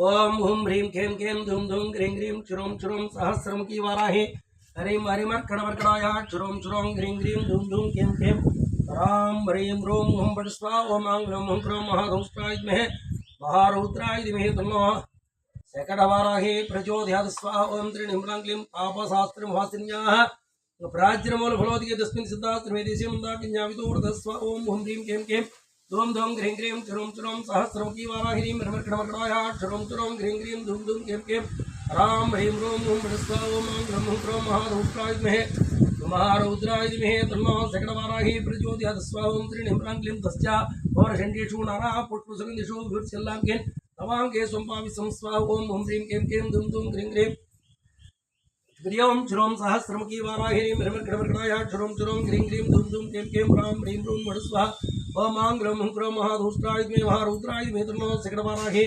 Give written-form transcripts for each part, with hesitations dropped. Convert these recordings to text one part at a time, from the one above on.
ओम हुम ह्रीं खें खें धूम धूम ग्रीं ग्रीं चुरुं चुरुं सहस्रमुखी वाराहे हरिं हरिमर्कणमर्कणाय चुरुं चुरुं ग्रीं ग्रीं धूम धूम खें खें राम ह्रीं रूं हुं फट् स्वाहा ओम आं ग्लौं हुं क्रौं महारुद्राय विद्महे महारुद्राय धीमहि तन्नो शकटवाराहे प्रचोदयात् स्वाहा ओम त्रीणीं ह्रां क्लीं तापशास्त्रमहासिन्याः प्राज्यमूलफलोदिके तस्मिन् सिद्धास्त्रमेदेशं दाकिन्यावितो स्वाहा ओम हुं ह्रीं खें खें धूम धूम ग्रीं ग्रीं चुरुं चुरुं सहस्रमुखी वाराहिरीं हरिमर्कणमर्कणाय चुरुं चुरुं ग्रीं ग्रीं धूम धूम कें कें राम ह्रीं रूं हुं फट् स्वाहा ओम आं ग्लौं हुं क्रौं महारुद्राय विद्महे महारुद्राय धीमहि तन्नो शकटवाराहि प्रचोदयात् स्वाहा ओम त्रीणीं ह्रां क्लीं तस्या पौर्षण्येषु नाना पुष्पसुगन्धिषु विभूतिशल्लाङ्केन तवाङ्के स्वम्पाविसं स्वाहा ओम हुं ह्रीं कें कें धूम धूम ग्रीं ग्रीं ह्रीं चुरुं सहस्रमुखी वाराहिरीं हरिमर्कणमर्कणाय चुरुं चुरुं ग्रीं ग्रीं धूम धूम कें कें राम ह्रीं रूं फट् स्वाहा ओम आं ग्लौं हुं क्रौं महारुद्राय विद्महे महारुद्राय धीमहि तन्नो शकटवाराहि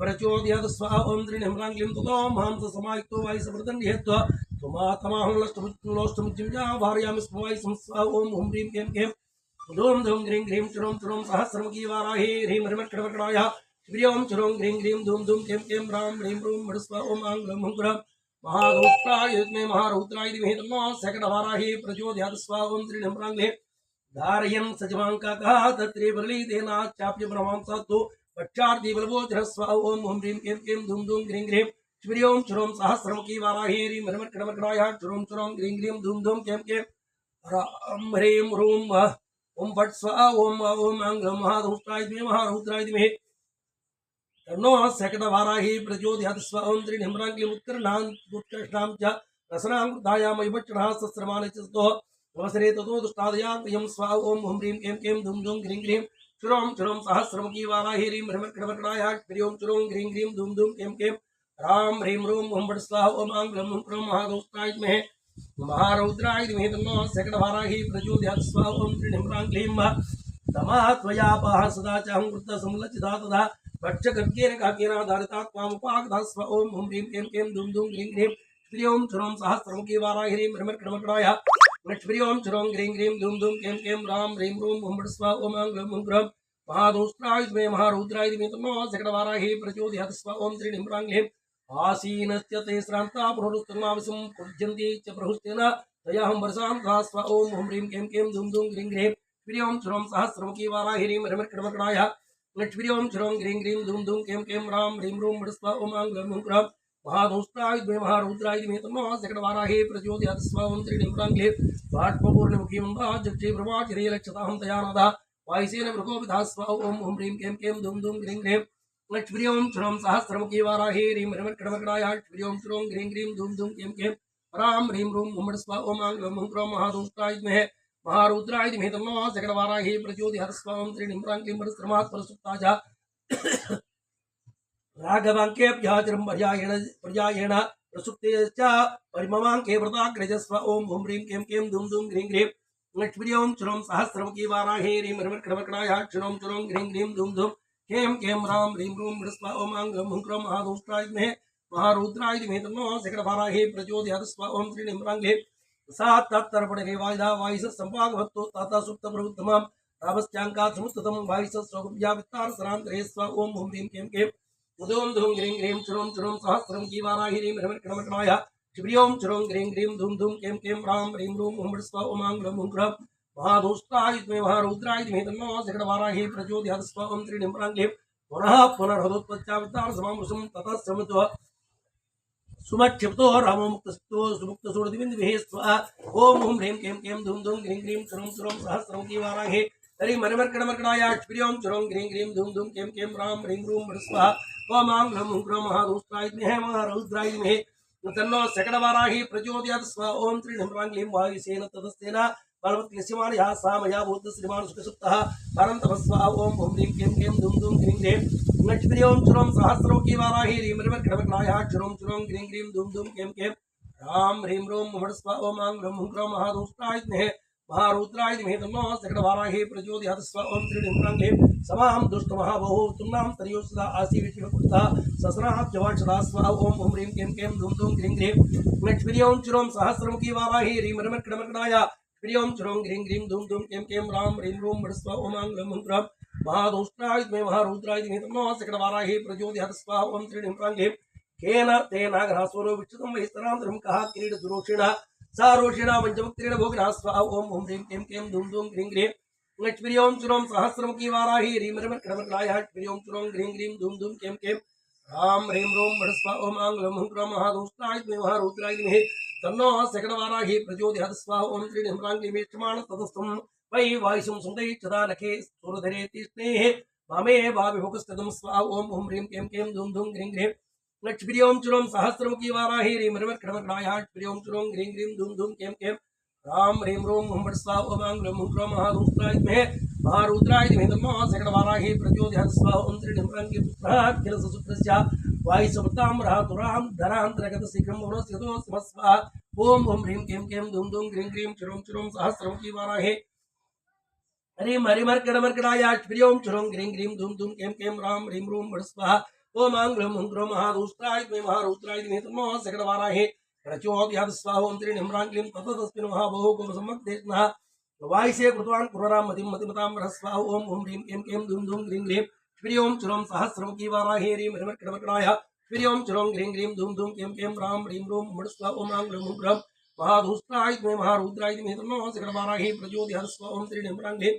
प्रचोदयात् स्वाहा ओम त्रीणीं ह्रां क्लीं ततो मांससमायुक्तो वायुसमृतन्येत्वा तुमातमाहं लोष्टमुज्जिम्या भार्यामि स्मवायुसं स्वाहा ओम हुं ह्रीं कें कें धूम धूम ग्रीं ग्रीं चुरुं चुरुं सहस्रमुखी वाराहिरीं हरिमर्कणमर्कणाय ह्रीं चुरुं ग्रीं ग्रीं धूम धूम कें कें राम ह्रीं रूं फट् स्वाहा ओम आं ग्लौं हुं क्रौं महारुद्राय विद्महे महारुद्राय धीमहि तन्नो शकटवाराहि प्रचोदयात् स्वाहा ओम त्रीणीं ह्रां क्लीं धारयन् सजमाङ्काकः तत्रे बलितेनाचाप्य ब्रह्मांसत्तो पक्षार्धी बलवोचरः स्वाहा ओम हुं ह्रीं कें कें धूम धूम ग्रीं ग्रीं ह्रीं चुरुं सहस्रमुखी वाराहिरीं हरिमर्कणमर्कणाय चुरुं चुरुं ग्रीं ग्रीं धूम धूम कें कें राम ह्रीं रूं ओम फट् स्वाहा ओम ओम आं ग्लौं महारुद्राय विद्महे महारुद्राय धीमहि तन्नो शकटवाराहि प्रचोदयात् स्वाहा ओम त्रीणीं ह्रां क्लीं उत्कृष्णां च रसनां कृतायां विभक्षणः सस्रमाणि च ततो अवसरे ततो दुष्टादयां स्वाहा ओम हुं ह्रीं कें कें धूम धूम ग्रीं ग्रीं चुरुं चुरुं सहस्रमुखी वाराहिरीं हरिमर्कणमर्कणाय ह्रीं चुरुं ग्रीं ग्रीं धूम धूम कें कें राम ह्रीं रूं हुं फट् स्वाहा ओम आं ग्लौं हुं क्रौं महारुद्राय विद्महे महारुद्राय धीमहि तन्नो शकटवाराहि प्रचोदयात् स्वाहा ओम त्रीणीं ह्रां क्लीं तमः त्वयापः सदा चाहं कृतसंलचिता तथा भक्षकर्केन काकेन धारिता त्वामुपागतः स्वाहा ओम हुं ह्रीं कें कें धूम धूम ग्रीं ग्रीं ह्रीं चुरुं सहस्रमुखी वाराहिरीं हरिमर्कणमर्कणाय ह्रीं चुरुं ग्रीं ग्रीं धूम धूम कें कें राम ह्रीं रूं हुं फट् स्वाहा ओम आं ग्लौं हुं क्रौं महारुद्राय विद्महे महारुद्राय धीमहि तन्नो शकटवाराहि प्रचोदयात् स्वाहा ओम त्रीणीं ह्रां क्लीं आसीनस्य ते श्रान्ता पुनरुत्तमाविसं पूज्यन्ते च प्रहुस्तेन तयाहं वर्षां तथा स्वाहा ओम हुं ह्रीं कें कें धूम धूम ग्रीं ग्रीं ह्रीं चुरुं सहस्रमुखी वाराहिरीं हरिमर्कणमर्कणाय ह्रीं चुरुं ग्रीं ग्रीं धूम धूम कें कें राम ह्रीं रूं फट् स्वाहा ओम आं ग्लौं हुं क्रौं महारुद्राय विद्महे महारुद्राय धीमहि तन्नो शकटवाराहि प्रचोदयात् स्वाहा ओम त्रीणीं ह्रां क्लीं बाष्पपूर्णमुखीमम्बा जक्षे प्रभाचरे लक्षताहं तयानादा वायुसेन मृगोपितः स्वाहा ओम हुं ह्रीं कें कें धूम धूम ग्रीं ग्रीं ह्रीं चुरुं सहस्रमुखी वाराहिरीं हरिमर्कणमर्कणाय ह्रीं चुरुं ग्रीं ग्रीं धूम धूम कें कें राम ह्रीं रूं हुं फट् स्वाहा ओम आं ग्लौं हुं क्रौं महारुद्राय विद्महे महारुद्राय धीमहि तन्नो शकटवाराहि प्रचोदयात् स्वाहा ओम त्रीणीं ह्रां क्लीं परस्त्रमात् परसुप्ता च राघवाङ्केऽभ्याचरं पर्यायेण प्रसुप्ते च परिममाङ्के व्रताग्रज स्वाहा ओम हुं ह्रीं कें कें धूम धूम ग्रीं ग्रीं ह्रीं चुरुं सहस्रमुखी वाराहिरीं हरिमर्कणमर्कणाय चुरुं चुरुं ग्रीं ग्रीं धूम धूम कें कें राम ह्रीं रूं फट् स्वाहा ओम आं ग्लौं हुं क्रौं महारुद्राय विद्महे महारुद्राय धीमहि तन्नो शकटवाराहि प्रचोदयात् स्वाहा ओम त्रीणीं ह्रां क्लीं सा तत्तर्पणे वायुधा वायुः सम्पादभक्तो तथा सुप्तप्रवृत्तमां रामश्चाङ्कात् समुत्ततं वायुः स्वगुप्या वित्तार सरान्तरे स्वाहा ओम हुं ह्रीं कें कें धूम धूम ग्रीं ग्रीं चुरुं चुरुं सहस्रमुखी वाराहिरीं हरिमर्कणमर्कणाय ह्रीं चुरुं ग्रीं ग्रीं धूम धूम कें कें राम ह्रीं रूं हुं फट् स्वाहा ओम आं ग्लौं हुं क्रौं महारुद्राय विद्महे महारुद्राय धीमहि तन्नो शकटवाराहि प्रचोदयात् स्वाहा ओम त्रीणीं ह्रां क्लीं पुनः पुनर्हदोत्पत्त्या वित्तार समामुषं ततः समत्व सुमक्षिप्तो रामो मुक्तस्तो सुमुक्तसुरदिविन्दुभिः स्वाहा ओम हुं ह्रीं कें कें धूम धूम ग्रीं ग्रीं चुरुं चुरुं सहस्रमुखी वाराहि हरिमर्कणमर्कणाय ह्रीं चुरुं ग्रीं ग्रीं धूम धूम कें कें राम ह्रीं रूं फट् स्वाहा ओम आं ग्लौं हुं क्रौं महारुद्राय विद्महे महारुद्राय धीमहि तन्नो शकटवाराहि प्रचोदयात् स्वाहा ओम त्रीणीं ह्रां क्लीं वायुसेन तदस्तेन बलवत्क्लिश्यमानः सा मया भूतः श्रीमान् सुखसुप्तः परन्तप स्वाहा ओम हुं ह्रीं कें कें धूम धूम ग्रीं ग्रीं ह्रीं चुरुं सहस्रमुखी वाराहिरीं हरिमर्कणमर्कणाय चुरुं चुरुं ग्रीं ग्रीं धूम धूम कें कें राम ह्रीं रूं फट् स्वाहा ओम आं ग्लौं हुं क्रौं महारुद्राय विद्महे महारुद्राय धीमहि तन्नो शकटवाराहि प्रचोदयात् स्वाहा ओम त्रीणीं ह्रां क्लीं समां दुष्टमहाबहो तुम्नां तर्यो सदा आसी विष्णुपुत्रः सस्राब्जवान् स्वाहा ओम हुं ह्रीं कें कें धूम धूम ग्रीं ग्रीं ह्रीं चुरुं सहस्रमुखी वाराहिरीं हरिमर्कणमर्कणाय ह्रीं चुरुं ग्रीं ग्रीं धूम धूम कें कें राम ह्रीं रूं फट् स्वाहा ओम आं ग्लौं हुं क्रौं महादुष्ट्राय मे महारुद्राय मे तन्नो सकटवाराहे प्रचोदयात् स्वाहा ओम त्रीणीं प्राङ्गे केन तेन ग्रहस्वरो विक्षितं वैस्तरान्तरं कः क्रीडसुरोषिण सारोषिण पञ्चमुक्त्रेण भोगिनः स्वाहा ओम ह्रीं क्लीं क्लीं धूं धूं ग्रीं ग्रीं लक्ष्मीं चुरं सहस्रमुखी वाराही ह्रीं ह्रीं लक्ष्मीं चुरं ग्रीं ग्रीं धूं धूं क्लीं क्लीं राम ह्रीं रूं वडस्वा ओम आंग्लं हुं महादुष्ट्राय मे महारुद्राय मे तन्नो सकटवाराहे प्रचोदयात् स्वाहा ओम त्रीणीं प्राङ्गे मेक्षमाण ततस्थं वै वायुसं सुन्दैच्छदा नखे सुरधरे तीक्ष्णेः वामे वाविभुकस्तदं स्वाहा ओम ह्रीं क्लीं क्लीं धूं धूं ग्रीं ग्रीं लक्ष्मीं चुरं सहस्रमुखी वाराही ह्रीं ह्रीं चुरं ग्रीं ग्रीं धूं धूं क्लीं क्लीं राम ह्रीं रूं हुं स्वाहा ओम आंग्लं हुं महादुष्ट्राय मे महारुद्राय मे तन्नो सकटवाराहे प्रचोदयात् स्वाहा ओम त्रीणीं प्राङ्गे पुत्रः किलसुत्रस्य वायुसमताम्रः तुरां धरान्तरगतशीघ्रं वनस्यतो स्मस्वा ओम ह्रीं क्लीं क्लीं धूं धूं ग्रीं ग्रीं चुरं सहस्रमुखी वाराहे हरिं हरिमर्कणमर्कणाय प्रियों चुरं ग्रीं ग्रीं धूं धूं क्लीं क्लीं राम ह्रीं रूं वडस्वा ओम आंग्लं हुं महादुष्ट्राय मे महारुद्राय मे तन्नो सकटवाराहे प्रचोदयात् स्वाहा ओम त्रीणीं प्राङ्गे ततस्तस्मिन् महाबहुकोपसम्मग्देशनः वायुसे कृतवान् कुर्वरां मतिमतां ह्रस्वाहा ओम ह्रीं क्लीं क्लीं धूं धूं ग्रीं ग्रीं प्रियों चुरं सहस्रमुखी वाराहे हरिं हरिमर्कणमर्कणाय प्रियों चुरं ग्रीं ग्रीं धूं धूं क्लीं क्लीं राम ह्रीं रूं वडस्वा ओम आंग्लं हुं महादुष्ट्राय मे महारुद्राय मे तन्नो सकटवाराहे प्रचोदयात् स्वाहा ओम त्रीणीं प्राङ्गे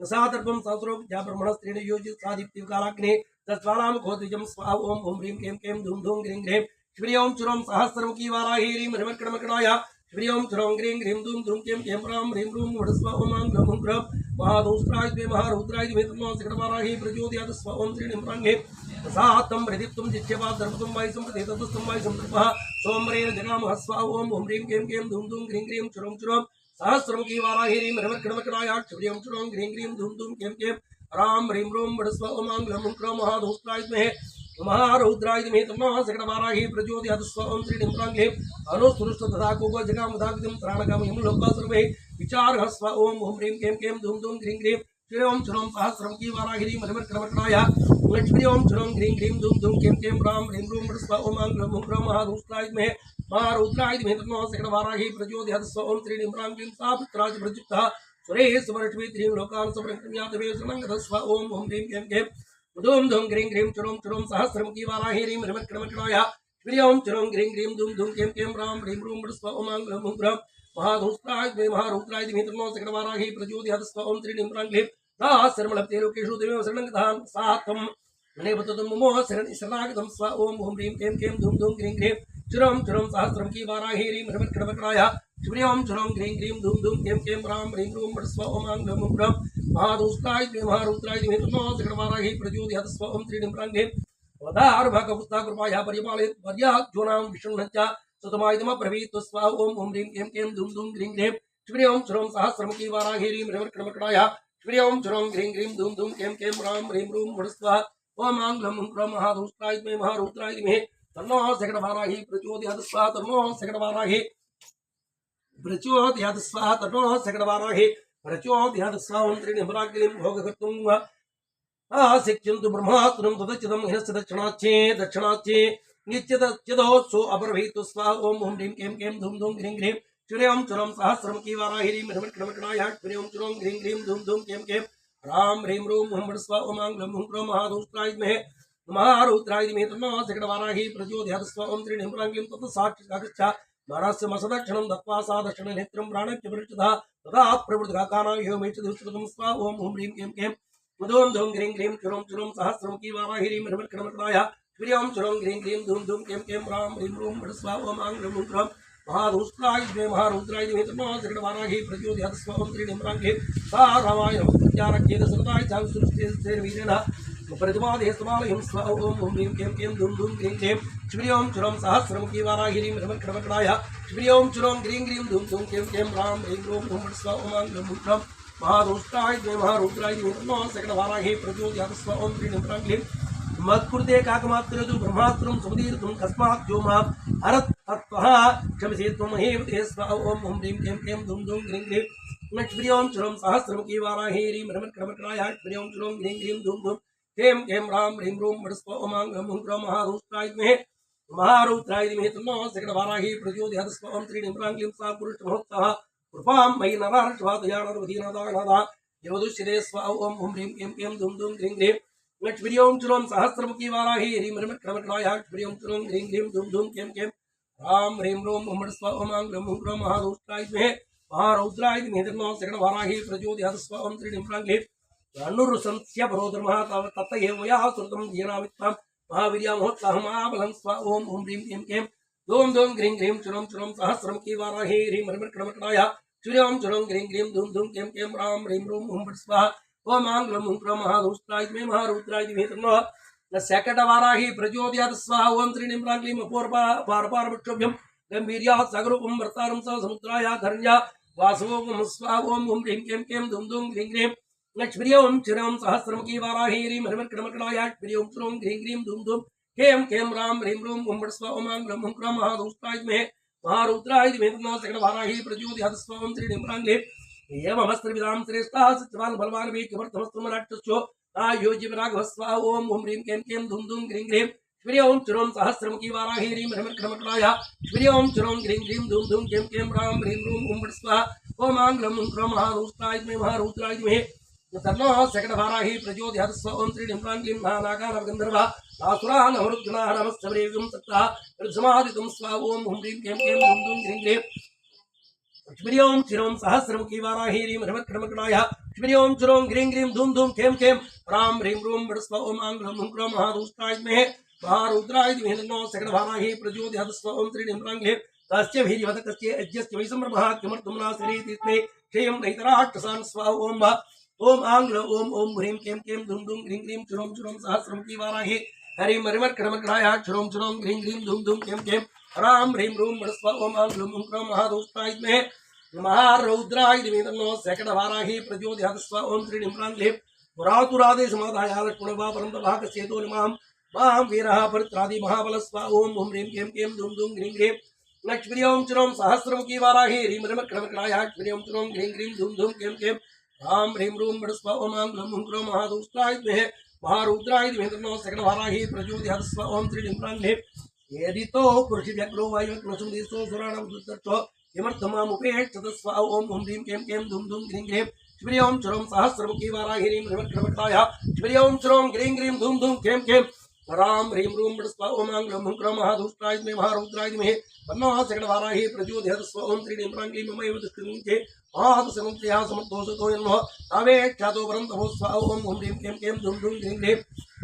सातर्पं सहस्रोपजा ब्रह्मणस्त्रीण योजित सादित्यकालाग्ने तत्स्वानां घोद्विजं स्वाहा ओम ह्रीं क्लीं क्लीं धूं धूं ग्रीं ग्रीं श्रियों चुरं सहस्रमुखी वाराहे हरिं हरिमर्कणमर्कणाय श्रियों चुरं ग्रीं ग्रीं धूं धूं क्लीं क्लीं राम ह्रीं रूं वडस्वा ओम आंग्लं हुं महादुष्ट्राय मे महारुद्राय मे तन्नो सकटवाराहे प्रचोदयात् स्वाहा ओम त्रीणीं प्राङ्गे सातं प्रदीप्तं जित्यवा दर्पतं वायुसं प्रदेतस्तं वायुसं दर्पः सोमरेण जगामः स्वाहा ओम ह्रीं क्लीं क्लीं धूं धूं ग्रीं ग्रीं चुरं सहस्रमुखी वाराहे हरिं हरिमर्कणमर्कणाय श्रियों चुरं ग्रीं ग्रीं धूं धूं क्लीं क्लीं राम ह्रीं रूं वडस्वा ओम आंग्लं हुं महादुष्ट्राय मे महारुद्राय मे तन्नो सकटवाराहे प्रचोदयात् स्वाहा ओम त्रीणीं प्राङ्गे अनुसृष्ट तथा कोको जगामदागतिं त्राणकामयं लोका सर्वे विचारः स्वाहा ओम ह्रीं क्लीं क्लीं धूं धूं ग्रीं ग्रीं श्रियों चुरं सहस्रमुखी वाराहे हरिं हरिमर्कणमर्कणाय लक्ष्मीं चुरं ग्रीं ग्रीं धूं धूं क्लीं क्लीं राम ह्रीं रूं वडस्वा ओम आंग्लं हुं महादुष्ट्राय मे महारुद्राय मे तन्नो सकटवाराहे प्रचोदयात् स्वाहा ओम त्रीणीं प्राङ्गे सा पुत्राज प्रयुक्तः सुरेश वर्षवी त्रीं लोकान् समृद्धयातवे शरणं स्वाहा ओम ह्रीं क्लीं क्लीं धूं धूं ग्रीं ग्रीं चुरं सहस्रमुखी वाराहे हरिं हरिमर्कणमर्कणाय श्रियों चुरं ग्रीं ग्रीं धूं धूं क्लीं क्लीं राम ह्रीं रूं वडस्वा ओम आंग्लं हुं महादुष्ट्राय मे महारुद्राय मे तन्नो सकटवाराहे प्रचोदयात् स्वाहा ओम त्रीणीं प्राङ्गे सहस्रमलब्धे लोकेषु देवं शरणं गतान् सात्वं नेपततं ममो शरणागतं स्वाहा ओम ह्रीं क्लीं क्लीं धूं धूं ग्रीं ग्रीं चुरं सहस्रमुखी वाराहे हरिं हरिमर्कणमर्कणाय श्रियों चुरं ग्रीं ग्रीं धूं धूं क्लीं क्लीं राम ह्रीं रूं वडस्वा ओम आंग्लं हुं महादुष्ट्राय मे महारुद्राय मे तन्नो सकटवाराहे प्रचोदयात् स्वाहा ओम त्रीणीं प्राङ्गे वदारुभकपुस्तककृपाया परिपालयत् पर्याज्योनां विष्णुञ्च सुतमायुधमब्रवीत् स्वाहा ओम ह्रीं क्लीं क्लीं धूं धूं ग्रीं ग्रीं श्रियों चुरं सहस्रमुखी वाराहे हरिं हरिमर्कणमर्कणाय श्रियों चुरं ग्रीं ग्रीं धूं धूं क्लीं क्लीं राम ह्रीं रूं वडस्वा ओम आंग्लं हुं महादुष्ट्राय मे महारुद्राय मे तन्नो सकटवाराहे प्रचोदयात् स्वाहा तन्नो सकटवाराहे प्रचोदयात् स्वाहा तन्नो सकटवाराहे प्रचोदयात् स्वाहा ओम त्रीणीं प्राङ्गे भोगकर्तुं आसिक्ष्यन्तु ब्रह्मास्त्रं तदच्युतं हिनस्य दक्षिणाच्चे नित्यदच्युतोत्सो अब्रवीतु स्वाहा ओम ह्रीं क्लीं क्लीं धूं धूं ग्रीं ग्रीं श्रियों चुरं सहस्रमुखी वाराहे हरिं हरिमर्कणमर्कणाय श्रियों चुरं ग्रीं ग्रीं धूं धूं क्लीं क्लीं राम ह्रीं रूं वडस्वा ओम आंग्लं हुं महादुष्ट्राय मे महारुद्राय मे तन्नो सकटवाराहे प्रचोदयात् स्वाहा ओम त्रीणीं प्राङ्गे तत् साक्षागच्छ महाराजस्य मसदक्षिणं दत्त्वा सा दक्षिणनेत्रं प्राणस्य पृच्छतः तदा प्रवृद्धकानां योमेच दुष्कृतं स्वाहा ओम ह्रीं क्लीं क्लीं धूं धूं ग्रीं ग्रीं चुरं सहस्रमुखी वाराहे हरिं हरिमर्कणमर्कणाय श्रियों चुरं ग्रीं ग्रीं धूं धूं क्लीं क्लीं राम ह्रीं रूं वडस्वा ओम आंग्लं हुं महादुष्ट्राय मे महारुद्राय मे तन्नो सकटवाराहे प्रचोदयात् स्वाहा ओम त्रीणीं प्राङ्गे सा रामाय नमस्कृत्यारक्षेत सतताय चाविसृष्टेर्वीरेण प्रतिमादे समालयं स्वाहा ओम ह्रीं क्लीं क्लीं धूं धूं ग्रीं ग्रीं श्रियों चुरं सहस्रमुखी वाराहे हरिं हरिमर्कणमर्कणाय श्रियों चुरं ग्रीं ग्रीं धूं धूं क्लीं क्लीं राम ह्रीं रूं वडस्वा ओम आंग्लं हुं महादुष्ट्राय मे महारुद्राय मे तन्नो सकटवाराहे प्रचोदयात् स्वाहा ओम त्रीणीं प्राङ्गे मत्कृते काकमात्रतु ब्रह्मास्त्रं सुमदीर्घं कस्मात् जो मां हरत् तत्त्वः क्षमसे त्वमेव ते स्वाहा ओम ह्रीं क्लीं क्लीं धूं धूं ग्रीं ग्रीं श्रियों चुरं सहस्रमुखी वाराहे हरिं हरिमर्कणमर्कणाय श्रियों चुरं ग्रीं ग्रीं धूं धूं क्लीं क्लीं राम ह्रीं रूं वडस्वा ओम आंग्लं हुं महादुष्ट्राय मे महारुद्राय मे तन्नो सकटवाराहे प्रचोदयात् स्वाहा ओम त्रीणीं प्राङ्गे सा पुरुषमहोत्सवः कृपां मयि नरहर्षवादया नरवधीनादानादा यवदुश्चिते स्वाहा ओम हुम ह्रीं क्लीं क्लीं धूम धूम ह्रीं ह्रीं लक्ष्मीं चुरों सहस्रमुखी वाराही ह्रीं ह्रीं लक्ष्मीं चुरों ह्रीं ह्रीं धूम धूम क्लीं क्लीं राम ह्रीं रूम हुम स्वाहा ओम आंग्लं हुम क्रों महादुष्टाय विद्महे महारौद्राय धीमहि तन्नो सगण वाराही प्रचोदयात् स्वाहा ओम त्रीणीं क्लीं अनुरुसंस्य परोधर्मः तत एव या सुरतं जीनामित्तं महावीर्यामहोत्साहमाबलं स्वा ओम हुं ह्रीं क्लीं क्लीं धूम धूम ह्रीं ह्रीं चुरों चुरों सहस्रमुखी वाराही ह्रीं ह्रीं श्रीराम चुरों ह्रीं क्लीं धूम धूम क्लीं क्लीं राम ह्रीं रूम हुं स्वाहा ओम आंग्लं हुं क्रों महादुष्टाय विद्महे महारौद्राय धीमहि तन्नो शकटवाराही प्रचोदयात् स्वाहा ओम त्रीणीं क्लीं अपूर्वारपारवृक्षोभ्यं गंभीर्यात् सगरूपं वर्तारं स समुद्राया धरण्या वासवों स्वाहा ओम हुं ह्रीं क्लीं क्लीं धूम धूम ह्रीं ह्रीं लक्ष्मीं चिरं सहस्रमुखी वाराही ह्रीं ह्रीं चुरों ह्रीं ह्रीं धूम धूम कें कें राम ह्रीं रूम हुं स्वाहा ओम आंग्लं हुं क्रों महादुष्टाय विद्महे महारुद्राय धीमहि तन्नो सकटवाराही प्रचोदयात् स्वाहा ओम त्रीणीं क्लीं एवमस्त्रविदां श्रेष्ठः सत्यवान् बलवान् वे किमर्थमस्तु राक्षसो आयोज्य राघव स्वाहा ओम हुं ह्रीं क्लीं क्लीं धूम धूम ह्रीं ह्रीं श्रीं चुरों सहस्रमुखी वाराही ह्रीं श्रीं चुरों ह्रीं ह्रीं धूम धूम कें कें राम ह्रीं रूम हुं स्वाहा ओम आंग्लं हुं क्रों महादुष्टाय विद्महे महारुद्राय धीमहि तन्नो सकटवाराही प्रचोदयात् स्वाहा ओम त्रीणीं क्लीं नागानवगन्धर्वा आसुराः नमरुद्गणाः नमस्तवरेव्यं तत्तः ऋद्धमादितं स्वाहा ओम हुं ह्रीं क्लीं क्लीं धूम धूम ह्रीं ह्रीं श्रीं चिरों सहस्रमुखी वाराही ह्रीं श्रीं चुरों ह्रीं ह्रीं धूम धूम कें कें राम ह्रीं रूम स्वाहा ओम आंग्लं हुं क्रों महादुष्टाय विद्महे महारुद्राय धीमहि तन्नो सकटवाराही प्रचोदयात् स्वाहा ओम त्रीणीं क्लीं तस्य वीर्यवत् तस्य यज्ञस्य वैसम्भ्रमः किमर्थं नासरीति श्रियं नैतराक्षसान् स्वाहा ओम आंग्ल ओम ओम ह्रीं क्लीं क्लीं धूम धूम ह्रीं ह्रीं चुरों चुरों सहस्रमुखी वाराही हरिं मरिमर्कणमर्कणाय चुरों चुरों ह्रीं ह्रीं धूम धूम कें कें राम ह्रीं रूम स्वाहा ओम आंग्लं हुं क्रों महादुष्टाय विद्महे महारौद्राय धीमहि तन्नो सकटवाराही प्रचोदयात् स्वाहा ओम त्रीणीं क्लीं पुरातुरादेशमादाय लक्ष्मणवा परन्तभागस्येतो निमां मां वीरः परित्रादि महाबल स्वाहा ओम हुं ह्रीं क्लीं क्लीं धूम धूम ह्रीं ह्रीं लक्ष्मीं चुरों सहस्रमुखी वाराही ह्रीं मरिमर्कणमर्कणाय श्रीं चुरों ह्रीं ह्रीं धूम धूम कें कें राम ह्रीं रूम स्वाहा ओम आंग्लं हुं क्रों महादुष्टाय विद्महे महारुद्राय धीमहि तन्नो सकटवाराही प्रचोदयात् स्वाहा ओम त्रीणीं क्लीं यदितो पुरुषव्यग्रो वायुक्लसुमदिस्तो सुराणामुदुत्तर्थो किमर्थमामुपेक्षत स्वाहा ओम हुं ह्रीं क्लीं क्लीं धूम धूम ह्रीं ह्रीं श्रीं चुरों सहस्रमुखी वाराही ह्रीं श्रीं चुरों ह्रीं ह्रीं धूम धूम कें कें राम ह्रीं रूम स्वाहा ओम आंग्लं हुं क्रों महादुष्टाय विद्महे महारुद्राय धीमहि तन्नो सकटवाराही प्रचोदयात् स्वाहा ओम त्रीणीं क्लीं ममैव दुष्कृते महादसमुद्रया समर्थोषतो यन्नो अवेक्षातो परन्तभो स्वाहा ओम हुं ह्रीं क्लीं क्लीं धूम धूम ह्रीं ह्रीं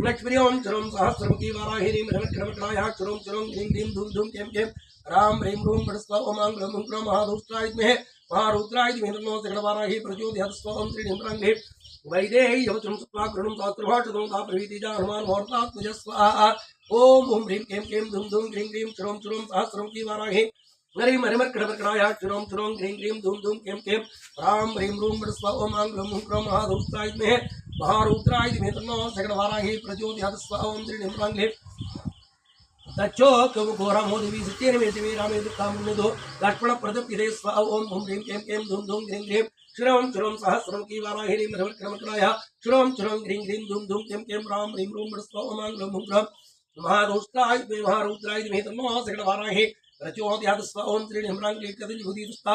लक्ष्मीं चुरों सहस्रमुखी वाराही ह्रीं चुरों चुरों ह्रीं ह्रीं धूम धूम कें कें राम ह्रीं रूम स्वाहा ओम आंग्लं हुं क्रों महादुष्टाय विद्महे महारुद्राय धीमहि तन्नो सकटवाराही प्रचोदयात् स्वाहा ओम त्रीणीं क्लीं वैदेही यवचुं सत्त्वा गृणं शास्त्रभाषितं ताप्रवीति जानुमान् मुहूर्तात्मज स्वाहा ओम हुं ह्रीं क्लीं क्लीं धूम धूम ह्रीं ह्रीं चुरों चुरों सहस्रमुखी वाराही हरिं मरिमर्कणमर्कणाय चुरों चुरों ह्रीं ह्रीं धूम धूम कें कें राम ह्रीं रूम स्वाहा ओम आंग्लं हुं क्रों महादुष्टाय विद्महे महारुद्राय धीमहि तन्नो सकटवाराही प्रचोदयात् स्वाहा ओम त्रीणीं क्लीं तच्चोकघोरमोदिवी सत्यनिमेतिवे रामे दुःखामुन्निधो लक्ष्मणप्रदप्यते स्वाहा ओम हुं ह्रीं क्लीं क्लीं धूम धूम ह्रीं ह्रीं श्रीं चुरों सहस्रमुखी वाराही ह्रीं मरिमर्कणमर्कणाय चुरों चुरों ह्रीं ह्रीं धूम धूम कें कें राम ह्रीं रूम स्वाहा ओम आंग्लं हुं क्रों महादुष्टाय विद्महे महारुद्राय धीमहि तन्नो सकटवाराही प्रचोदयात् स्वाहा ओम त्रीणीं क्लीं कदलीभूतिदुस्ता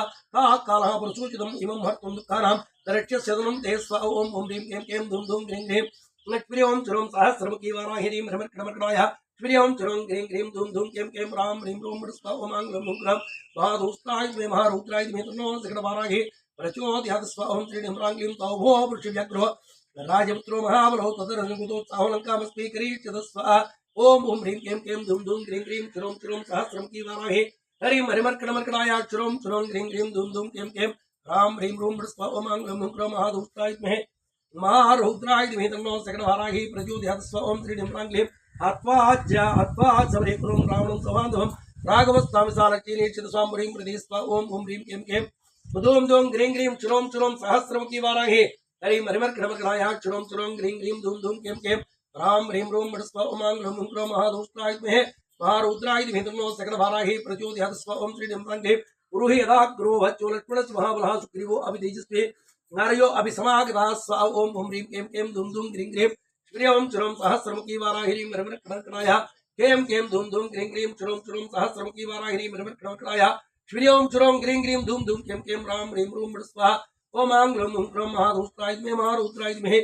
कालः प्रसूचितम् इमं हर्तुं दुःखानां रक्ष्यस्यदनं ते स्वाहा ओम हुं ह्रीं क्लीं क्लीं धूम धूम ह्रीं ह्रीं लक्ष्मीं चुरों सहस्रमुखी वाराही ह्रीं मरिमर्कणमर्कणाय श्रीं चुरों ह्रीं ह्रीं धूम धूम कें कें राम ह्रीं रूम स्वाहा ओम आंग्लं हुं क्रों महादुष्टाय विद्महे महारुद्राय धीमहि तन्नो सकटवाराही प्रचोदयात् स्वाहा ओम त्रीणीं क्लीं तौ पुरुषव्यग्रो राजपुत्रो महाबलो तदरनुकुतोत्साहलङ्कामस्वीकरीष्यत स्वाहा ओम हुं ह्रीं क्लीं क्लीं धूम धूम ह्रीं ह्रीं चुरों चुरों सहस्रमुखी वाराही हरिं मरिमर्कणमर्कणाय चुरों चुरों ह्रीं ह्रीं धूम धूम कें कें राम ह्रीं रूम स्वाहा ओम आंग्लं हुं क्रों महादुष्टाय विद्महे महारौद्राय धीमहि तन्नो सकटवाराही प्रचोदयात् स्वाहा ओम त्रीणीं क्लीं हत्वा समरे कुरुं रावणं सबान्धवं राघवस्तामिसालक्ष्मीक्षित स्वाम्बुरीं प्रति स्वाहा ओम हुं ह्रीं क्लीं क्लीं धूम धूम ह्रीं ह्रीं चुरों चुरों सहस्रमुखी वाराही हरिं मरिमर्कणमर्कणाय चुरों चुरों ह्रीं ह्रीं धूम धूम कें कें राम ह्रीं रूम स्वाहा ओम आंग्लं हुं क्रों महादुष्टाय विद्महे महारुद्राय धीमहि तन्नो सकटवाराही प्रचोदयात् स्वाहा ओम त्रीणीं क्लीं उरुहि यदा ग्रोभच्चो लक्ष्मणस्य महाबलः सुग्रीवो अभितेजस्वी नारयो अभिसमागतः स्वाहा ओम हुं ह्रीं क्लीं क्लीं धूम धूम ह्रीं ह्रीं श्रीं चुरों सहस्रमुखी वाराही ह्रीं मरिमर्कणमर्कणाय कें कें धूम धूम ह्रीं ह्रीं चुरों चुरों सहस्रमुखी वाराही ह्रीं मरिमर्कणमर्कणाय श्रीं चुरों ह्रीं ह्रीं धूम धूम कें कें राम ह्रीं रूम स्वाहा ओम आंग्लम हुंक्रम महादुष्टाय मे महारुद्राय मे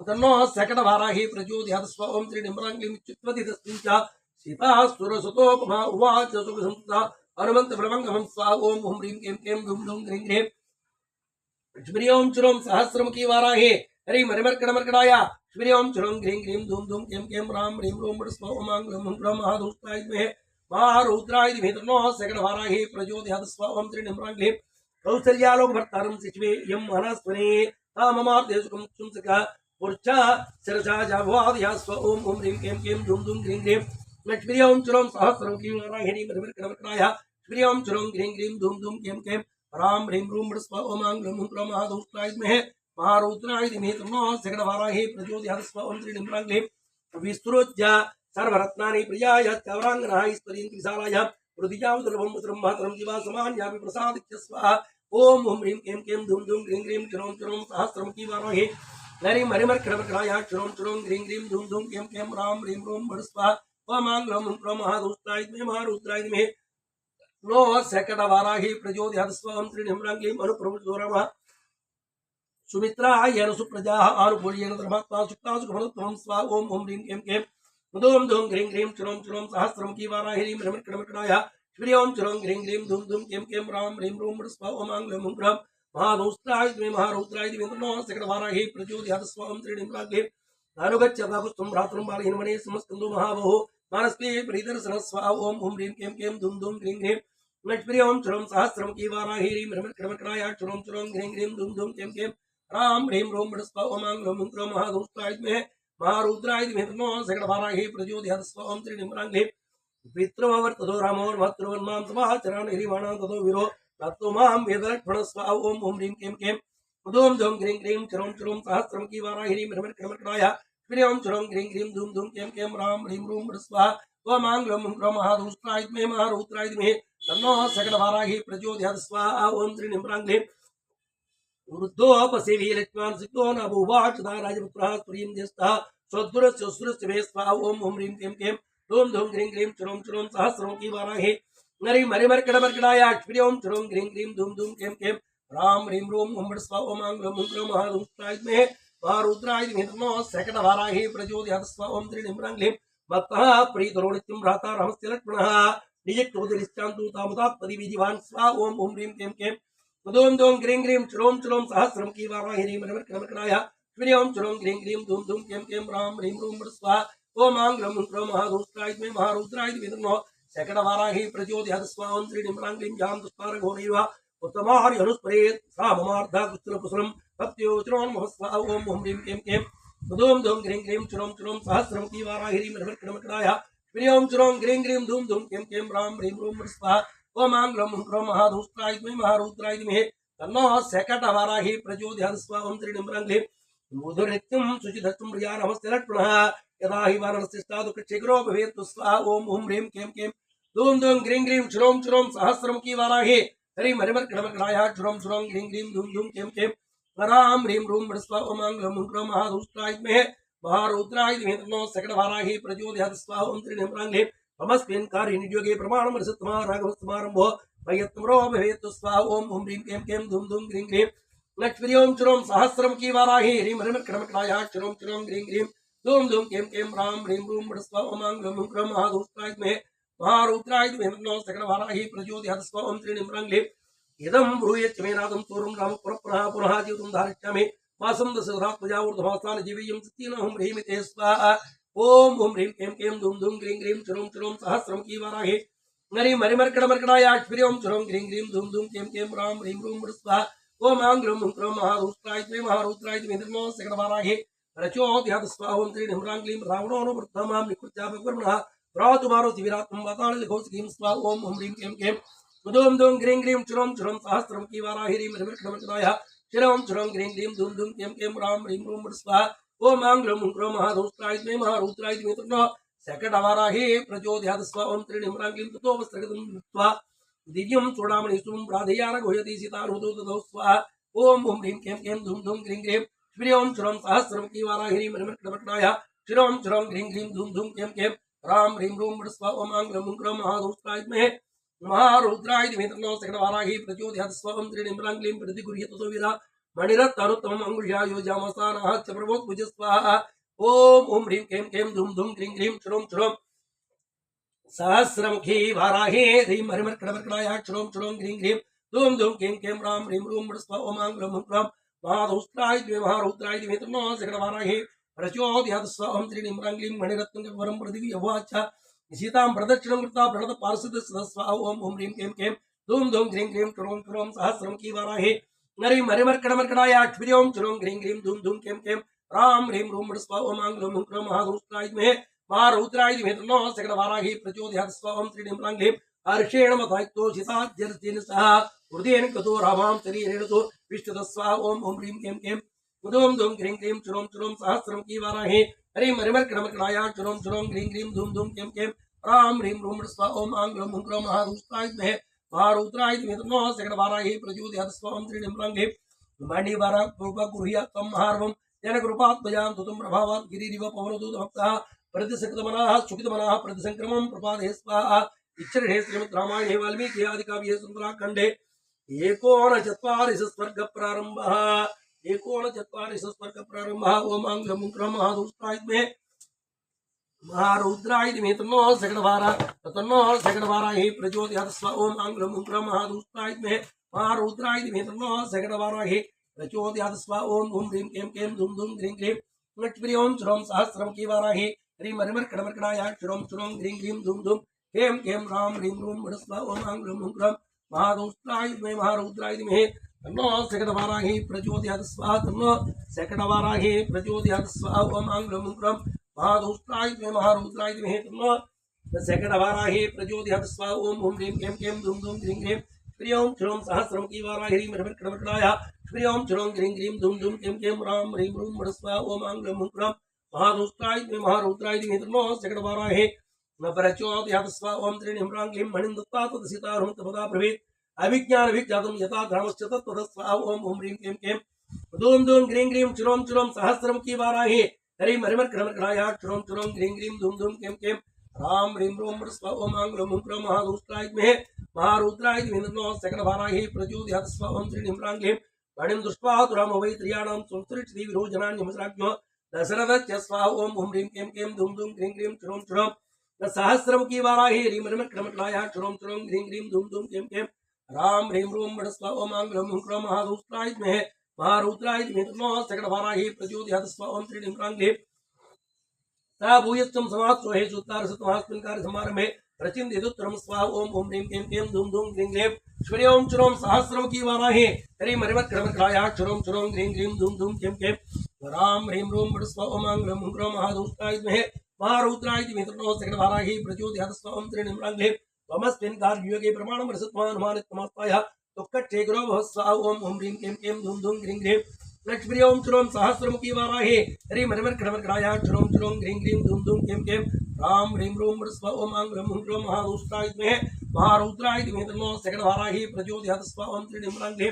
तन्नो सकटवाराहि प्रचोदयात् स्व ओम त्रिनिम्रांग्लिं चित्वति तस्मिन् च सीतासुरसुतोपमा उवाच सुखसंस्था हनुमंत ब्रह्मंगमं स्वा ओम हुं ह्रीं क्लीं क्लीं धूं धूं ग्रीं ग्रीं श्रीओम चुरोम सहस्रमुखी वाराहे हरि मरिमर्कणमर्कणाय श्रीओम चुरोम ग्रीं ग्रीं धूं धूं क्लीं क्लीं राम ह्रीं रूम स्व ओम आंग्लम हुंक्रम महादुष्टाय मे महारुद्राय मे तन्नो सकटवाराहि प्रचोदयात् स्व ओम त्रिनिम्रांग्लिं कौसल्यालोक भर्तारं सिच्वे यम मनस्वने ताममार्देशुकं चुंसक पुर्चा शिरसा जाभवादया स्व ओम ओम ह्रीं क्लीं क्लीं धूं धूं ग्रीं ग्रीं लक्ष्मी ओम चुरोम सहस्रमुखी वाराहिणी मरिमर्कणमर्कणाय श्री ओम चुरोम ग्रीं ग्रीं धूं धूं क्लीं क्लीं राम ह्रीं रूम स्व ओम आंग्लम हुंक्रम महादुष्टाय मे महारुद्राय मे तन्नो सकटवाराहि प्रचोदयात् स्व ओम त्रिनिम्रांग्लिं विस्तृत्य सर्वरत्नानि प्रियाय चौरांगनाय स्तरीं विशालाय हृदयां दुर्लभं पुत्रं मातरं जीवा समान्यापि प्रसादित्य स्वाहा ओम हुं ह्रीं क्लीं क्लीं धूं धूं ग्रीं ग्रीं चुरों चुरों सहस्रमुखी वाराहि नरि मरिमर्कणमर्कणाय चुरों चुरों ग्रीं ग्रीं धूं धूं क्लीं क्लीं राम ह्रीं रूं स्वाहा ओम आंग्लम हुंक्रम महादुष्टाय मे महारुद्राय मे नो सकटवाराहि प्रचोदयात् स्व ओम त्रिनिम्रांग्लिं अनुप्रभुतोरमः सुमित्राय सुप्रजा आनुकूल्येन धर्मात्मा सुक्ता सुखफलत्वं स्वा ओम हुं ह्रीं क्लीं क्लीं धूं धूं ग्रीं ग्रीं चुरों चुरों सहस्रमुखी वाराहि मरिमर्कणमर्कणाय श्री ओम चुरों ग्रीं ग्रीं धूं धूं क्लीं क्लीं राम ह्रीं रूं स्व ओम आंग्लम हुंक्रम महादुष्टाय मे महारुद्राय मे तन्नो सकटवाराहि प्रचोदयात् स्व ओम त्रिनिम्रांग्लिं अनुगच्छता पुष्पं भ्रातृं बालहीनमणे समस्कन्दो महाबहो मानस्ते प्रीदर्शन स्वा ओम हुं ह्रीं क्लीं क्लीं धूं धूं ग्रीं ग्रीं लक्ष्मी ओम चुरों सहस्रमुखी वाराहि मरिमर्कणमर्कणाय चुरों चुरों ग्रीं ग्रीं धूं धूं क्लीं क्लीं राम ह्रीं रूं स्व ओम आंग्लम हुंक्रम महादुष्टाय मे महारुद्राय मे तन्नो सकटवाराहि प्रचोदयात् स्व ओम त्रिनिम्रांग्लिं पितृमवर्ततो रामोर्भद्रवन्मां समाचरान् हिरिवाणां ततो वीरो तत्तो मां वेदलक्ष्मण स्व ओम हुं ह्रीं क्लीं क्लीं धूं धूं ग्रीं ग्रीं चुरों चुरों सहस्रमुखी वाराहि मरिमर्कणमर्कणाय श्री ओम चुरों ग्रीं ग्रीं धूं धूं क्लीं क्लीं राम ह्रीं रूं स्वाहा ओम आंग्लम हुंक्रम महादुष्टाय मे महारुद्राय मे तन्नो सकटवाराहि प्रचोदयात् स्वाहा ओम त्रिनिम्रांग्लिं वृद्धोपसेवी लक्ष्मण सिद्धो न भूवाच राजपुत्रः तुरीं ज्येष्ठः स्वदुरस्य सुरस्य मे स्वाहा ओम हुं ह्रीं क्लीं क्लीं धूं धूं ग्रीं ग्रीं चुरों चुरों सहस्रमुखी वाराहि नरि मरिमर्कणमर्कणाय श्री ओम चुरों ग्रीं ग्रीं धूं धूं क्लीं क्लीं राम ह्रीं रूं स्व ओम आंग्लम हुंक्रम महादुष्टाय मे महारुद्राय मे तन्नो सकटवाराहि प्रचोदयात् स्व ओम त्रिनिम्रांग्लिं मत्तः प्रीतरो नित्यं भ्राता रामस्य लक्ष्मणः निजक्रोदरिश्चान्तु तामुदात्पदि विधिवान् स्वा ओम हुं ह्रीं क्लीं क्लीं धूं धूं ग्रीं ग्रीं चुरों चुरों सहस्रमुखी वाराहि मरिमर्कणमर्कणाय श्री ओम चुरों ग्रीं ग्रीं धूं धूं क्लीं क्लीं राम ह्रीं रूं स्वाहा ओम आंग्लम हुंक्रम महादुष्टाय मे महारुद्राय मे तन्नो सकटवाराहि प्रचोदयात् स्व ओम त्रिनिम्रांग्लिं यां दुष्टारघोरैव उत्तमार्य अनुस्मरेत् सा ममार्धा कुशलकुशलं भक्त्योचरोन्मुखः स्वाहा ओम हुं ह्रीं क्लीं क्लीं धूं धूं ग्रीं ग्रीं चुरों चुरों सहस्रमुखी वाराहि मरिमर्कणमर्कणाय श्री ओम चुरों ग्रीं ग्रीं धूं धूं क्लीं क्लीं राम ह्रीं रूं स्वाहा ओम आंग्लम हुंक्रम महादुष्टाय मे महारुद्राय मे तन्नो सकटवाराहि प्रचोदयात् स्व ओम त्रिनिम्रांग्लिं मुदुरित्यं शुचिधत्तं प्रिया नमस्ते लक्ष्मणः यदा हि वानरस्तिष्ठादुःखक्षेकरो भवेत् स्वाहा ओम हुं ह्रीं क्लीं क्लीं धूं धूं ग्रीं ग्रीं चुरों चुरों सहस्रमुखी वाराहि हरि मरिमर्कणमर्कणाय चुरों चुरों ग्रीं ग्रीं धूं धूं क्लीं क्लीं राम ह्रीं रूं स्व ओम आंग्लम हुंक्रम महादुष्टाय मे महारुद्राय मे तन्नो सकटवाराहि प्रचोदयात् स्व ओम त्रिनिम्रांग्लिं नमस्मिन् कार्ये प्रमाणं रसत्मा राघवस्तमारम्भो भयत्मरो भवेत् स्वाहा ओम हुं ह्रीं क्लीं क्लीं धूं धूं ग्रीं ग्रीं लक्ष्मी ओम चुरों सहस्रमुखी वाराहि मरिमर्कणमर्कणाय चुरों चुरों ग्रीं ग्रीं धूं धूं क्लीं क्लीं राम ह्रीं रूं स्व ओम आंग्लम हुंक्रम महादुष्टाय मे महारुद्राय मे तन्नो सकटवाराहि प्रचोदयात् स्व ओम त्रिनिम्रांग्लिं इदं ब्रूयच्च मे नादं तोरं राम पुनः पुनः जीवितुं धारयिष्यामि वासं दशरथात्मजा ऊर्ध्वभासान् जीवयं सत्येन हुं ह्रीं ते स्वाहा ओम हुं ह्रीं क्लीं क्लीं धूं धूं ग्रीं ग्रीं चुरों चुरों सहस्रमुखी वाराहि नरि मरिमर्कणमर्कणाय श्री ओम चुरों ग्रीं ग्रीं धूं धूं क्लीं क्लीं राम ह्रीं रूं स्वाहा ओम आंग्लम हुंक्रम महादुष्टाय मे महारुद्राय मे तन्नो सकटवाराहि प्रचोदयात् स्व ओम त्रिनिम्रांग्लिं रावणोऽनुवृत्तमां निकृत्यापवर्मणः भ्रातुमारुति विरात्मं वातालघोषिकीं स्वाहा ओम हुं ह्रीं क्लीं क्लीं धूं धूं ग्रीं ग्रीं चुरों चुरों सहस्रमुखी वाराहि मरिमर्कणमर्कणाय श्री ओम चुरों ग्रीं ग्रीं धूं धूं क्लीं क्लीं राम ह्रीं रूं स्वाहा ओम आंग्लम हुंक्रम महादुष्टाय मे महारुद्राय मे तन्नो सकटवाराहि प्रचोदयात् स्व ओम त्रिनिम्रांग्लिं ततो वस्त्रगतं धृत्वा दिव्यं चूडामणि सुं प्राधेयानघोषयति सीतानुतो ततो स्वाहा ओम हुं ह्रीं क्लीं क्लीं धूं धूं ग्रीं ग्रीं श्री ओम चुरों सहस्रमुखी वाराहि मरिमर्कणमर्कणाय श्री ओम चुरों ग्रीं ग्रीं धूं धूं क्लीं क्लीं राम ह्रीं रूं स्व ओम आंग्लम हुंक्रम महादुष्टाय मे महारुद्राय मे तन्नो सकटवाराहि प्रचोदयात् स्व ओम त्रिनिम्रांग्लिं प्रतिगृह्य ततो वीरा मणिरत्तरुत्तमम् अंगुल्यायोजामसानः च प्रभोत्भुज स्वाहा ओम ओम ह्रीं क्लीं क्लीं धूम धूम ग्रीं ग्रीं क्षुरों क्षुरों सहस्रमुखी वाराहे ह्रीं हरिमर्कटमर्कटाय क्षुरों क्षुरों ग्रीं ग्रीं धूम धूम क्लीं क्लीं रां ह्रीं रूं मृस्वा ओम आंग्लं हुं महादौस्त्राय द्वे महारौद्राय द्वे तन्नो सकटवाराहे प्रचोदयात् स्वाहं त्रीणीं रांग्लीं मणिरत्नं पृथिवी यवाच सीतां प्रदक्षिणं कृत्वा प्रणत पार्षद स्वाहा ओम ओम ह्रीं क्लीं क्लीं धूम धूम ग्रीं ग्रीं क्षुरों क्षुरों सहस्रमुखी वाराहे नरीं हरिमर्कटमर्कटाय क्षुरों क्षुरों ग्रीं ग्रीं धूम धूम क्लीं क्लीं राम ह्रीं रूं मृस्वा ओम आंग्लं हुं महादौस्त्राय द्वे महारौद्राय द्वे तन्नो सकटवाराहे प्रचोदयात् स्वाहं त्रीणीं रांग्लीं हर्षेण मथायक्तो सीताद्यर्तेन सह हृदयेन कृतो रामां शरीरेण तो विष्णुतस्वाहा ओम ओम ह्रीं क्लीं क्लीं धूम धूम ग्रीं क्लीं क्षुरों क्षुरों सहस्रमुखी वाराहे हरिं हरिमर्कटमर्कटाय क्षुरों क्षुरों ग्रीं ग्रीं धूम धूम क्लीं क्लीं राम ह्रीं रूं स्वाहा ओम आंग्लं हुं महादौस्त्राय द्वे महारौद्राय द्वे तन्नो सकटवाराहे प्रचोदयात् स्वाहं त्रीणीं रांग्लीं मणिवर कृपगृह्य त्वं महार्वं तेन कृपात्मजां तुतं प्रभावात् गिरिरिव पवनदूतभक्तः प्रतिसकृतमनाः सुखितमनाः प्रतिसंक्रमं प्रपादे स्वाहा इच्छरे श्रीमद् रामायणे वाल्मीकि आदिकाव्ये सुन्दराखण्डे एकोनचत्वारिंशः स्वर्गप्रारम्भः ओम आंग्लं हुं महादौस्त्राय द्वे महारौद्राय द्वे तन्नो सकटवाराहे प्रचोदयात् स्वाहा ओम आंग्लं हुं महादौस्त्राय द्वे महारौद्राय द्वे तन्नो सकटवाराहे प्रचोदयात् स्वाहा ओम ओम ह्रीं क्लीं क्लीं धूम धूम ग्रीं ग्रीं लक्ष्मीं क्षुरों सहस्रमुखी वाराहे ह्रीं हरिमर्कटमर्कटाय क्षुरों क्षुरों ग्रीं ग्रीं धूम धूम क्लीं क्लीं रां ह्रीं रूं स्वाहा ओम आंग्लं हुं महादौस्त्राय द्वे महारौद्राय द्वे तन्नो सकटवाराहे प्रचोदयात् स्वाहा तन्नो सकटवाराहे प्रचोदयात् स्वाहा ओम आंग्लं हुं महादौस्त्राय द्वे महारौद्राय द्वे तन्नो सकटवाराहे प्रचोदयात् स्वाहा ओम ओम ह्रीं क्लीं क्लीं धूम धूम ग्रीं ग्रीं क्षुरों क्षुरों सहस्रमुखी वाराहे ह्रीं हरिमर्कटमर्कटाय क्षुरों क्षुरों ग्रीं ग्रीं धूम धूम क्लीं क्लीं रां ह्रीं रूं स्वाहा ओम आंग्लं हुं महादौस्त्राय द्वे महारौद्राय द्वे तन्नो सकटवाराहे प्रचोदयात् स्वाहा ओम त्रीणीं रांग्लीं मणिं दत्त्वा तदसीतारुं तपदा ब्रवीत् अभिज्ञानभिज्ञातं यथा धर्मश्च तत्ततः स्वाहा ओम ओम ह्रीं क्लीं क्लीं धूम धूम ग्रीं ग्रीं क्षुरों क्षुरों सहस्रमुखी वाराहे हरिं हरिमर्कटमर्कटाय क्षुरों क्षुरों ग्रीं ग्रीं धूम धूम क्लीं क्लीं रां ह्रीं रूं स्वाहा ओम आंग्लं हुं महादौस्त्राय द्वे महारौद्राय द्वे तन्नो सकटवाराहे प्रचोदयात् स्वाहा ओम त्रीणीं रांग्लीं मणिं दृष्ट्वा तुराम वै त्रियाणां संस्तृष्टि विरोचनान्यमस्राज्ञो दशरथस्य स्वाहा ओम ओम ह्रीं क्लीं क्लीं धूम धूम ग्रीं ग्रीं क्षुरों क्षुरों सहस्रमुखी वाराहे ह्रीं हरिमर्कटमर्कटाय क्षुरों क्षुरों ग्रीं ग्रीं धूम धूम क्लीं क्लीं राम ह्रीं रूं स्वाहा ओम आंग्लं हुं महादौस्त्राय द्वे महारौद्राय द्वे तन्नो सकटवाराहे प्रचोदयात् स्वाहा ओम त्रीणीं रांग्लीं सा भूयश्चं समात्सो हे सुत्तारसत्तमहास्मिन् कार्यसमारम्भे प्रचिन्त्यदुत्तरं स्वाहा ओम ओम ह्रीं क्लीं क्लीं धूम धूम ग्रीं ग्रीं क्षुरों क्षुरों सहस्रमुखी वाराहे हरिं हरिमर्कटमर्कटाय क्षुरों क्षुरों ग्रीं ग्रीं धूम धूम क्लीं क्लीं राम ह्रीं रूं स्वाहा ओम आंग्लं हुं महादौस्त्राय द्वे महारौद्राय द्वे तन्नो सकटवाराहे प्रचोदयात् स्वाहा ओम त्रीणीं रांग्लीं त्वमस्मिन् कार्ययोगे प्रमाणं रसत्वानुमानित्वमास्ताय दुःखक्षेत्रो भव स्वाहा ओम ओम ह्रीं क्लीं क्लीं धूम धूम ग्रीं ग्रीं लक्ष्मीं क्षुरों सहस्रमुखी वाराहे हरिं हरिमर्कटमर्कटाय क्षुरों क्षुरों ग्रीं ग्रीं धूम धूम क्लीं क्लीं रां ह्रीं रूं स्वाहा ओम आंग्लं हुं महादौस्त्राय द्वे महारौद्राय द्वे तन्नो सकटवाराहे प्रचोदयात् स्वाहा ओम त्रीणीं रांग्लीं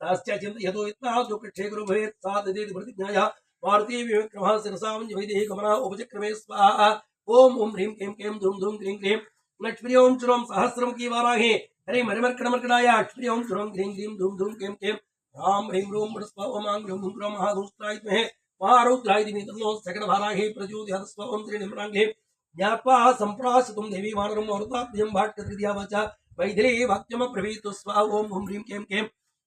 तस्य चिन्तयतो यत्नः दुःखक्षेत्रो भवेत् सा ददेति प्रतिज्ञाया भारतीय विक्रमः शिरसां वैदेही गमनः उपचक्रमे स्वाहा ओम ओम ह्रीं क्लीं क्लीं धूम धूम ग्रीं ग्रीं लक्ष्मीं क्षुरों सहस्रमुखी वाराहे हरिं हरिमर्कटमर्कटाय क्षुरों क्षुरों ग्रीं ग्रीं धूम धूम क्लीं क्लीं रां ह्रीं रूं स्वाहा ओम आंग्लं हुं महादौस्त्राय द्वे महारौद्राय द्वे तन्नो सकटवाराहे प्रचोदयात् स्वाहा ओम त्रीणीं रांग्लीं ज्ञात्वा सम्प्राशितुं देवी वानरं वरुताभ्यं भाट्यतृतीया वाचा वैदिली वाक्यमब्रवीतु स्वाहा ओम ओम ह्रीं क्लीं क्लीं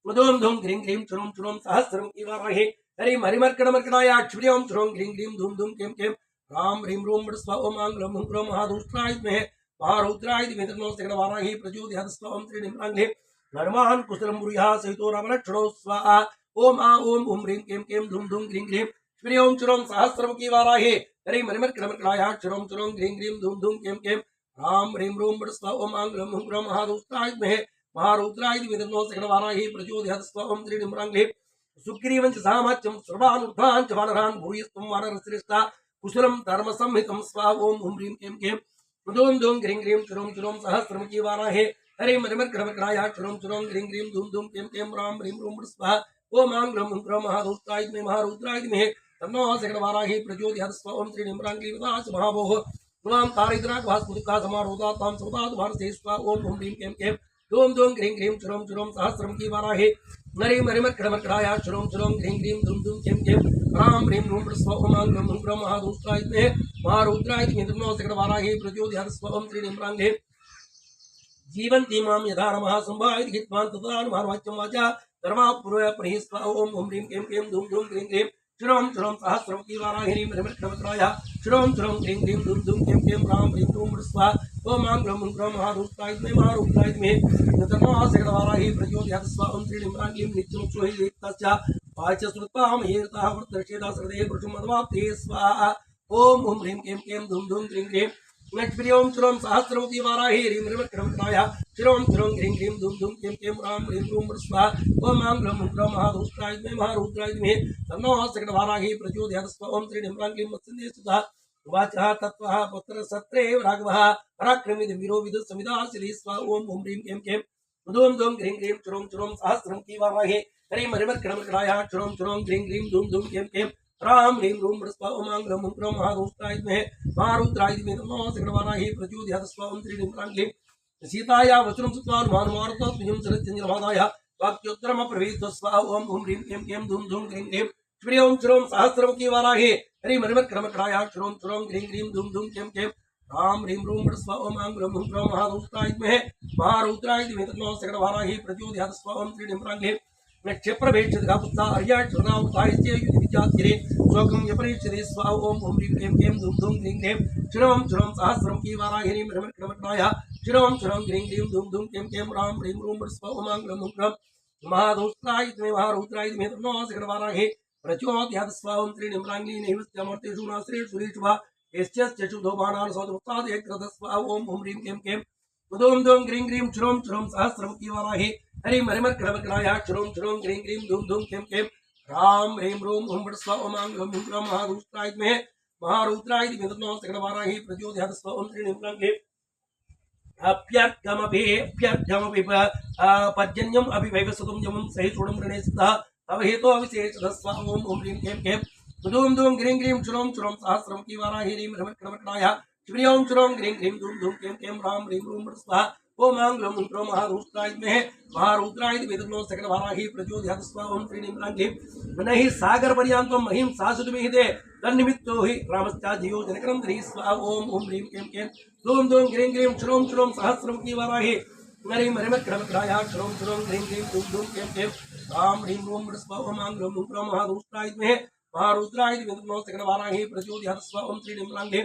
धूम धूम ग्रीं ग्रीं क्षुरों क्षुरों सहस्रमुखी वाराहे हरिं हरिमर्कटमर्कटाय क्षुरों क्षुरों ग्रीं ग्रीं धूम धूम क्लीं क्लीं रां ह्रीं रूं स्वाहा ओम आंग्लं हुं महादौस्त्राय द्वे महारौद्राय द्वे तन्नो सकटवाराहे प्रचोदयात् स्वाहा ओम त्रीणीं रांग्लीं धर्मान् कुशलं ब्रूयाः सहितो रामलक्ष्मणौ स्वाहा ओम आ ओम ओम ह्रीं क्लीं क्लीं धूम धूम ग्रीं ग्रीं क्षुरों क्षुरों सहस्रमुखी वाराहे हरिं हरिमर्कटमर्कटाय क्षुरों क्षुरों ग्रीं ग्रीं धूम धूम क्लीं क्लीं रां ह्रीं रूं स्वाहा ओम आंग्लं हुं महादौस्त्राय द्वे महारौद्राय द्वे तन्नो सकटवाराहे प्रचोदयात् स्वाहा ओम त्रीणीं रांग्लीं सुग्रीवं च सामाच्यं सर्वानुर्धान् च वानरान् भूयस्त्वं वानरश्रेष्ठा कुशलं धर्मसंहितं स्वाहा ओम ओम ह्रीं क्लीं क्लीं धूम धूम ग्रीं ग्रीं क्षुरों क्षुरों सहस्रमुखी वाराहे हरिं हरिमर्कटमर्कटाय क्षुरों क्षुरों ग्रीं ग्रीं धूम धूम क्लीं क्लीं रां ह्रीं रूं स्वाहा ओम आंग्लं हुं महादौस्त्राय द्वे महारौद्राय द्वे तन्नो सकटवाराहे प्रचोदयात् स्वाहा ओम त्रीणीं रांग्लीं विदास महाभोः गुणां तारयिद्राग्भास्मुदिका समारोधा तां सवदातु भारते स्वाहा ओम ओम ह्रीं क्लीं क्लीं धूम धूम ग्रीं ग्रीं क्षुरों क्षुरों सहस्रमुखी वाराहे हरिं हरिमर्कटमर्कटाय शुरों शुरों ह्रीं ह्रीं धुं धुं कें कें राम ह्रीं रूं स्वं मां ग्रं महादूष्टाय विद्महे महारुद्राय धीमहि तन्नो सकटवाराही प्रचोदयात् स्वं त्रीणिम्राङ्गे जीवन्ति मां यथा नमः संभावित हित्वान् तथा नमः वाचा धर्मापूर्वया प्रहेस्वा ओम ओम ह्रीं क्लीं क्लीं धूं धूं क्लीं क्लीं श्रों श्रों सहस्रं कीवाराहिनीं हरिमर्कटमर्कटाय श्रों श्रों ह्रीं ह्रीं धूं धूं क्लीं क्लीं राम ह्रीं रूं स्वा ओम मां ग्रं महादूष्टाय विद्महे महारुद्राय धीमहि तन्नो सकटवाराही प्रचोदयात् स्वं त्रीणिम्राङ्गीं नित्यं सुहितस्य वाच श्रुत्वा महेरतः वृत्रषेदा सर्वे पुरुषमद्वाप्ते स्वाहा ओम ओम ह्रीं क्लीं क्लीं धूं धूं क्लीं क्लीं नक्ष्प्रियों श्रों सहस्रमुखी वाराही ह्रीं हरिमर्कटमर्कटाय श्रों श्रों ह्रीं ह्रीं धूं धूं क्लीं क्लीं राम ह्रीं रूं स्वाहा ओम मां ग्रं महादूष्टाय विद्महे महारुद्राय धीमहि तन्नो सकटवाराही प्रचोदयात् स्वं त्रीणिम्राङ्गीं मत्स्यदेशतः वाचः तत्त्वः पुत्रसत्रे राघवः पराक्रमी वीरो विदुः समिदासिरी स्वा ओम ओम ह्रीं क्लीं क्लीं धूं धूं ह्रीं ह्रीं श्रों श्रों सहस्रमुखी वाराही ह्रीं हरिमर्कटमर्कटाय श्रों श्रों ह्रीं ह्रीं धूं धूं क्लीं क्लीं राम ह्रीं रूं स्वामांग्रं महादूष्टाय विद्महे महारुद्राय धीमहि तन्नो सकटवाराही प्रचोदयात् स्वं त्रीणिम्राङ्गीं सीताया वचनं श्रुत्वा हनुमान् शरच्चन्द्रमादाय वाक्योत्तरमब्रवीत् स्वा ओम ओम ह्रीं क्लीं क्लीं धूं धूं क्लीं क्लीं श्रियों श्रों सहस्रमुखी वाराही ह्रीं हरिमर्कटमर्कटाय श्रों श्रों ह्रीं ह्रीं धूं धूं क्लीं क्लीं राम ह्रीं रूं स्वामांग्रं महादूष्टाय विद्महे महारुद्राय धीमहि तन्नो सकटवाराही प्रचोदयात् स्वं त्रीणिम्राङ्गीं क्षिप्रभेक्षितः पुत्ता अर्याक्षुदावतायस्य युधिविद्यातिरे स्वकं यपरीक्षते स्वा ओम ओम ह्रीं क्लीं क्लीं धूं धूं क्लीं क्लीं श्रों श्रों सहस्रमुखी वाराही ह्रीं हरिमर्कटमर्कटाय श्रों श्रों ह्रीं ह्रीं धूं धूं क्लीं क्लीं राम ह्रीं रूं स्वामांग्रं महादूष्टाय विद्महे महारुद्राय धीमहि तन्नो सकटवाराही प्रचोदयात् स्वं त्रीणिम्राङ्गीं नैवेद्यमर्तेषु नास्रेषु सुरेषु यश्च शुद्धो बाणान् सौदमुक्ताद् एकरथः ओम ओम ह्रीं क्लीं क्लीं धूं धूं क्लीं क्लीं श्रों श्रों सहस्रमुखी वाराही ह्रीं हरिमर्कटमर्कटाय श्रों श्रों ह्रीं ह्रीं धूं धूं क्लीं क्लीं राम ह्रीं रूं स्वामांग्रं महादूष्टाय विद्महे महारुद्राय धीमहि तन्नो सकटवाराही प्रचोदयात् स्वं त्रीणिम्राङ्गीं अप्यर्घमपि पर्जन्यम् अपि वैवस्वतं यमं सहितोडं रणेस्तः तव हेतो विशेषतः स्वा ओम ओम ह्रीं क्लीं क्लीं धूं धूं ह्रीं ह्रीं श्रों श्रों सहस्रमुखी वाराही ह्रीं हरिमर्कटमर्कटाय श्रियों श्रों ह्रीं ह्रीं धूं धूं क्लीं क्लीं राम ह्रीं रूं स्वाहा ओम आंग्रं महादूष्टाय विद्महे महारुद्राय धीमहि तन्नो सकटवाराही प्रचोदयात् स्वा ओम त्रीणिम्राङ्गीं न हि सागरपर्यन्तं महिं सासुतुमिहिते तन्निमित्तो हि रामश्चाजियो जनकनं धरी स्वा ओम ओम ह्रीं क्लीं क्लीं धूं धूं ह्रीं ह्रीं श्रों श्रों सहस्रमुखी वाराही ह्रीं हरिमर्कटमर्कटाय श्रों श्रों ह्रीं ह्रीं धूं धूं क्लीं क्लीं राम ह्रीं रूं स्वामांग्रं महादूष्टाय विद्महे महारुद्राय धीमहि तन्नो सकटवाराही प्रचोदयात् स्वा ओम त्रीणिम्राङ्गीं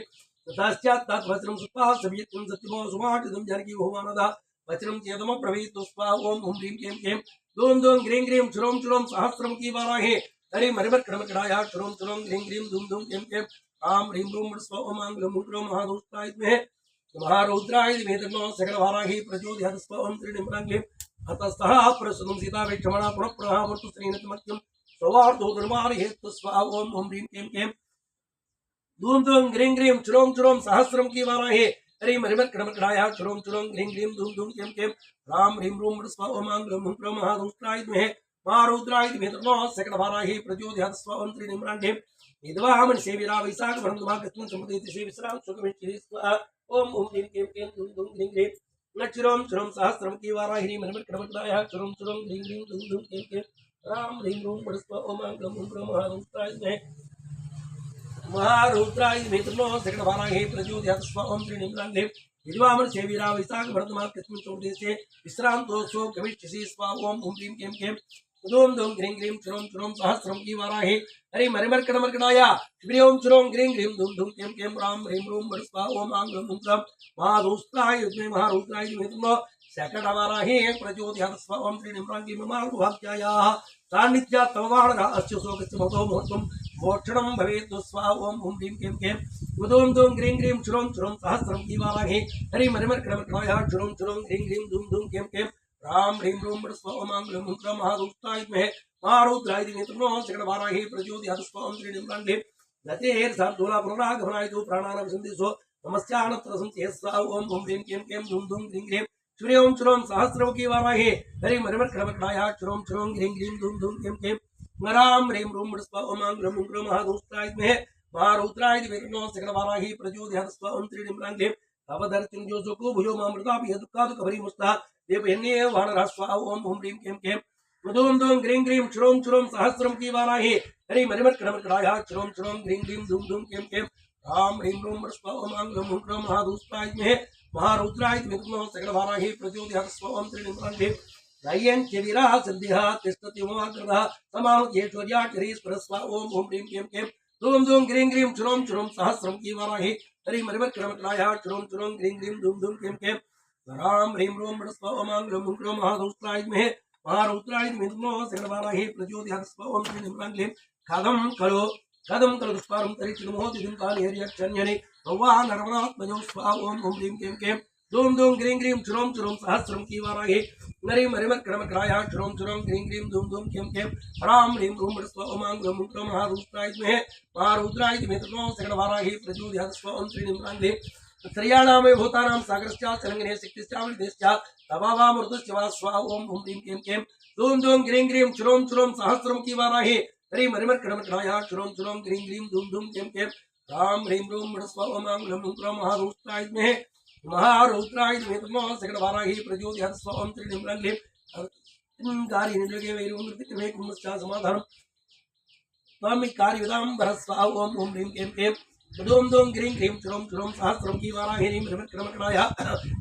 तस्यात् तद्वचनं श्रुत्वा सव्यत्वं सत्यमो सुमाटितं जानकी भुवानदा वचनं चेदमब्रवीत् स्वा ओम ओम ह्रीं क्लीं क्लीं धूं धूं ह्रीं ह्रीं श्रों श्रों सहस्रमुखी वाराही ह्रीं हरिमर्कटमर्कटाय श्रों श्रों ह्रीं ह्रीं धूं धूं क्लीं क्लीं राम ह्रीं रूं स्वामांग्रं महादूष्टाय विद्महे महारुद्राय धीमहि तन्नो सकटवाराही प्रचोदयात् स्वा ओम त्रीणिम्राङ्गीं अतस्तः प्रसन्नं सीतावेक्षमाणा पुनः प्रहामर्तु श्रीनतमत्यं सौहार्दो धर्मारहेत् स्वा ओम ओम ह्रीं क्लीं क्लीं धूं धूं ह्रीं ह्रीं श्रों श्रों सहस्रमुखी वाराही ह्रीं हरिमर्कटमर्कटाय श्रों श्रों ह्रीं ह्रीं धूं धूं क्लीं क्लीं राम ह्रीं रूं स्वामांग्रं महादूष्टाय विद्महे महारुद्राय धीमहि तन्नो सकटवाराही प्रचोदयात् स्वा ओम त्रीणिम्राङ्गीं विद्वामन् सेविरा वैशाखवरन्दमागस्मिन् सम्पदेति सेविस्रां सुखमिच्छति स्वाहा ओम ओम ह्रीं क्लीं क्लीं धूं धूं ह्रीं ह्रीं श्रों श्रों सहस्रमुखी वाराही ह्रीं हरिमर्कटमर्कटाय श्रों श्रों ह्रीं ह्रीं धूं धूं क्लीं क्लीं राम ह्रीं रूं स्वामांग्रं महादूष्टाय विद्महे महारुद्राय धीमहि तन्नो सकटवाराही प्रचोदयात् स्वा ओम त्रीणिम्राङ्गीं विद्वामन् सेविरा वैशाखवरन्दमागस्मिन् सम्पदेति विश्रान्तोऽसौ गमिष्यसि स्वा ओम ओम ह्रीं क्लीं क्लीं धूं धूं ह्रीं ह्रीं श्रों श्रों सहस्रमुखी वाराही ह्रीं हरिमर्कटमर्कटाय श्रियों श्रों ह्रीं ह्रीं धूं धूं क्लीं क्लीं राम ह्रीं रूं स्वामांग्रं महादूष्टाय विद्महे महारुद्राय धीमहि तन्नो सकटवाराही प्रचोदयात् स्वा ओम त्रीणिम्राङ्गीं महाभाग्यायाः सान्निध्यात् तव वाणरः अस्य शोकस्य महतो मुहूर्तं मोक्षणं भवेत् स्वा ओम ओम ह्रीं क्लीं क्लीं धूं धूं ह्रीं ह्रीं श्रों श्रों सहस्रमुखी वाराही ह्रीं हरिमर्कटमर्कटाय श्रों श्रों ह्रीं ह्रीं धूं धूं क्लीं क्लीं राम ह्रीं रूं स्वामांग्रं महादूष्टाय विद्महे महारुद्राय धीमहि तन्नो सकटवाराही प्रचोदयात् स्वा ओम त्रीणिम्राङ्गीं गतेर्सार्दूला पुनरागमनायतु प्राणानां सन्देशो नमस्यानत्र संचेः स्वा ओम ओम ह्रीं क्लीं क्लीं धूं धूं ह्रीं ह्रीं श्रियों श्रों सहस्रमुखी वाराही ह्रीं हरिमर्कटमर्कटाय श्रों श्रों ह्रीं ह्रीं धूं धूं क्लीं क्लीं राम ह्रीं रूं स्वामांग्रं महादूष्टाय विद्महे महारुद्राय धीमहि तन्नो सकटवाराही प्रचोदयात् स्वा ओम त्रीणिम्राङ्गीं तवदर्तिं जोसुको भुजो मामृतापि दुःखादुःखभरीमुस्तः देवयन्ये वानरः स्वा ओम ओम ह्रीं क्लीं क्लीं धूम धूम ग्रीं ग्रीं श्रूम श्रूम सहस्रम की वाराही हरि मरिमर्कड़मर्कड़ाया श्रूम श्रूम ग्रीं ग्रीं धूम धूम केम केम राम ह्रीं रूम मृस्पवमांगलम हुंक्रम महादुष्टाय में महारुद्राय मिथुनो सकल वाराही प्रचोदयात् स्वं त्रिनिम्रांगे रायन चवीरा सिद्धिहा तिष्ठति मोहाग्रह समाहुत्येश्वर्या चरीस्परस्वा ओम ओम ह्रीं केम केम धूम धूम ग्रीं ग्रीं श्रूम श्रूम सहस्रम की वाराही हरि मरिमर्कड़मर्कड़ाया श्रूम श्रूम ग्रीं ग्रीं धूम धूम केम केम राम ह्रीं रूम मृस्पवमांगलम हुंक्रम महादुष्टाय में महारुद्राय मिथुनो सकल वाराही प्रचोदयात् स्वं त्रिनिम्रांगे कदम कल दुष्पारम तरिचिनुमोति दिंकानि हरियक्षण्यनि भगवा नरवणात्मजो स्वा ओम ओम ह्रीं केम केम धूम धूम ग्रीं ग्रीं श्रूम श्रूम सहस्रम की वाराही नरी मरिमर्कड़मर्कड़ाया श्रूम श्रूम ग्रीं ग्रीं धूम धूम केम केम राम ह्रीं रूम मृस्पवमांगलम हुंक्रम महारुद्राय महारुद्राय मिथुनो सकल वाराही प्रचोदयात् स्वं त्रिनिम्रांगे त्रयाणामे भूतानां सागरश्चाचलङ्घने शक्तिश्चावलिदेश्च तवावा मृदुश्च वा स्वा ओम ओम ह्रीं केम केम धूम धूम ग्रीं ग्रीं श्रूम श्रूम सहस्रम की वाराही हरि मरिमर्कड़मर्कड़ाया श्रूम श्रूम ग्रीं ग्रीं धूम धूम केम केम राम ह्रीं रूम मृस्पवमांगलम हुंक्रम महारुद्राय महारुद्राय मिथुनो सकल वाराही प्रचोदयात् स्वं त्रिनिम्रांगे कार्य निलगे वैरुन्द्रतिमे कुम्भश्च समाधानम स्वामी कार्यविदां भरस्वा ओम ओम ह्रीं केम केम धूम धूम ग्रीं ग्रीं श्रूम श्रूम सहस्रम की वाराही हरि मरिमर्कड़मर्कड़ाया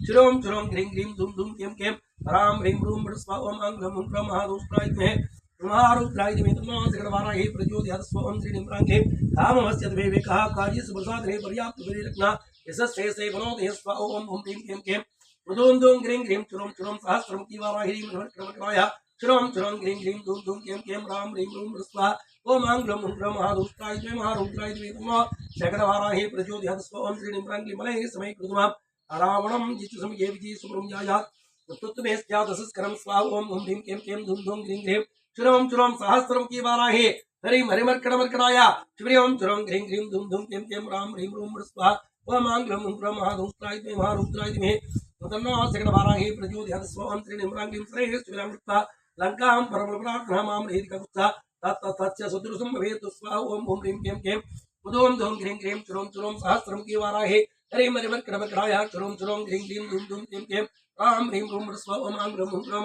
श्रूम श्रूम ग्रीं ग्रीं धूम धूम केम केम राम ह्रीं रूम मृस्पवमांगलम हुंक्रम महारुद्राय महारुद्राय मिथुनो सकल वाराही प्रचोदयात् स्वं त्रिनिम्रांगे काममस्य विवेकः कार्यस्य प्रसादने पर्याप्त परिरत्ना यशस्से से बनोदय स्वा ओम ओम ह्रीं केम केम धूम धूम ग्रीं ग्रीं श्रूम श्रूम सहस्रम की वाराही मरिमर्कड़मर्कड़ाया श्रूम श्रूम ग्रीं ग्रीं धूम धूम केम केम राम ह्रीं रूम मृस्पा ओमांगलम हुंक्रम महारुद्राय मिथुनो सकल वाराही प्रचोदयात् स्वं त्रिनिम्रांगे मलये समय कृतमा रावणं जितसमये विजय सुब्रह्मण्यायात् तत्त्वमे स्यादसस्करं स्वा ओम ओम ह्रीं केम केम धूम धूम ग्रीं ग्रीं श्रूम श्रूम सहस्रम की वाराही हरि मरिमर्कड़मर्कड़ाया श्रीओम श्रूम ग्रीं ग्रीं धूम धूम केम केम राम ह्रीं रूम मृस्पा ओमांगलम हुंक्रम महारुद्राय तन्नो सकल वाराही प्रचोदयात् स्वं त्रिनिम्रांगे श्रेयस्विरामृता लंकां परमप्रार्थना मां रेदिकगुप्ता तत्तस्य सदृशं भवेत् स्वा ओम ओम ह्रीं केम केम धूम धूम ग्रीं ग्रीं श्रूम श्रूम सहस्रम की वाराही हरि मरिमर्कड़मर्कड़ाया श्रूम श्रूम ग्रीं ग्रीं धूम धूम केम केम राम ह्रीं रूम मृस्पा ओमांगलम हुंक्रम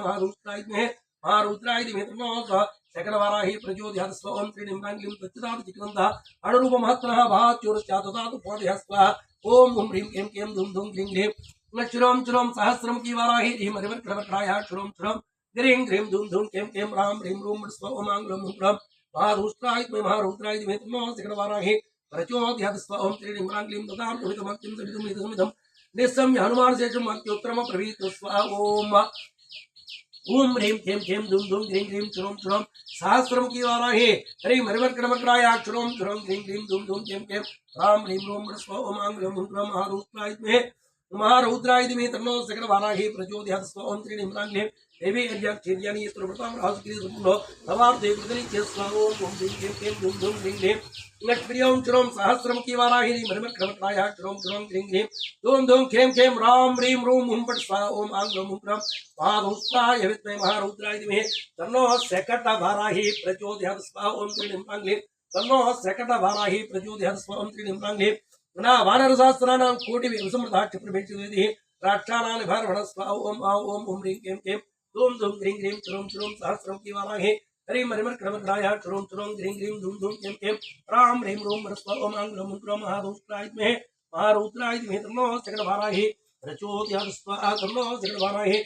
महारुद्राय मिथुनो सकल वाराही प्रचोदयात् स्वं त्रिनिम्रांगे तच्चिदात् चित्रन्तः अणुरूप महत्तरः भाच्योरश्चात् उपादयः स्वाहा ओम ओम ह्रीं केम केम धूम धूम ग्रीं ग्रीं श्रूम श्रूम सहस्रम की वाराही हरि मरिमर्कड़मर्कड़ाया श्रूम श्रूम ग्रीं ग्रीं धूम धूम केम केम राम ह्रीं रूम मृस्पा ओमांगलम हुंक्रम महारुद्राय मिथुनो सकल वाराही प्रचोदयात् स्वं त्रिनिम्रांगे ददान्तुमिदमक्तिं सवितुमिदं निस्सम्य हनुमान शेषं मत्योत्तरम प्रवीत स्वा ओम ओम ह्रीं केम केम धूम धूम ग्रीं ग्रीं श्रूम श्रूम सहस्रम की वाराही हरि मरिमर्कड़मर्कड़ाया श्रूम श्रूम ग्रीं ग्रीं धूम धूम केम केम राम ह्रीं रूम मृस्पा ओमांगलम हुंक्रम महारुद्राय मिथुनो सकल वाराही प्रचोदयात् स्वं त्रिनिम्रांगे देवी अर्याक्षीर्यानि यस्त्रवृतां राजकीर्तिसम्पन्नो भवार्थे कृतनित्य स्वा ओम ओम ह्रीं केम केम धूम धूम ग्रीं ग्रीं श्रीओम श्रूम सहस्रम की वाराही मरिमर्कड़मर्कड़ाया श्रूम श्रूम ग्रीं ग्रीं धूम धूम खेम खेम राम ह्रीं रूम हुं फट् स्वाहा ओम आंग्लम हुंक्रम महारुद्राय विद्महे महारुद्राय धीमहि तन्नो सकट वाराही प्रचोदयात् स्वाहा ओम त्रिनिम्रांगे तन्नो सकट वाराही प्रचोदयात् स्वाहा ओम त्रिनिम्रांगे ना वानर सहस्राणां कोटि विसमृता क्षिप्रभेक्षुदेहि राक्षानां भरवण स्वाहा ओम ओम ह्रीं केम केम धूम धूम ग्रीं ग्रीं श्रूम श्रूम सहस्रम की वाराही हरि मरिमर्कड़मर्कड़ाया श्रूम श्रूम ग्रीं ग्रीं धूम धूम केम केम राम ह्रीं रूम मृस्पा ओमांगलम हुंक्रम महारुद्राय धीमहि तन्नो सकल वाराही प्रचोदयात् स्वाहा तन्नो सकल वाराही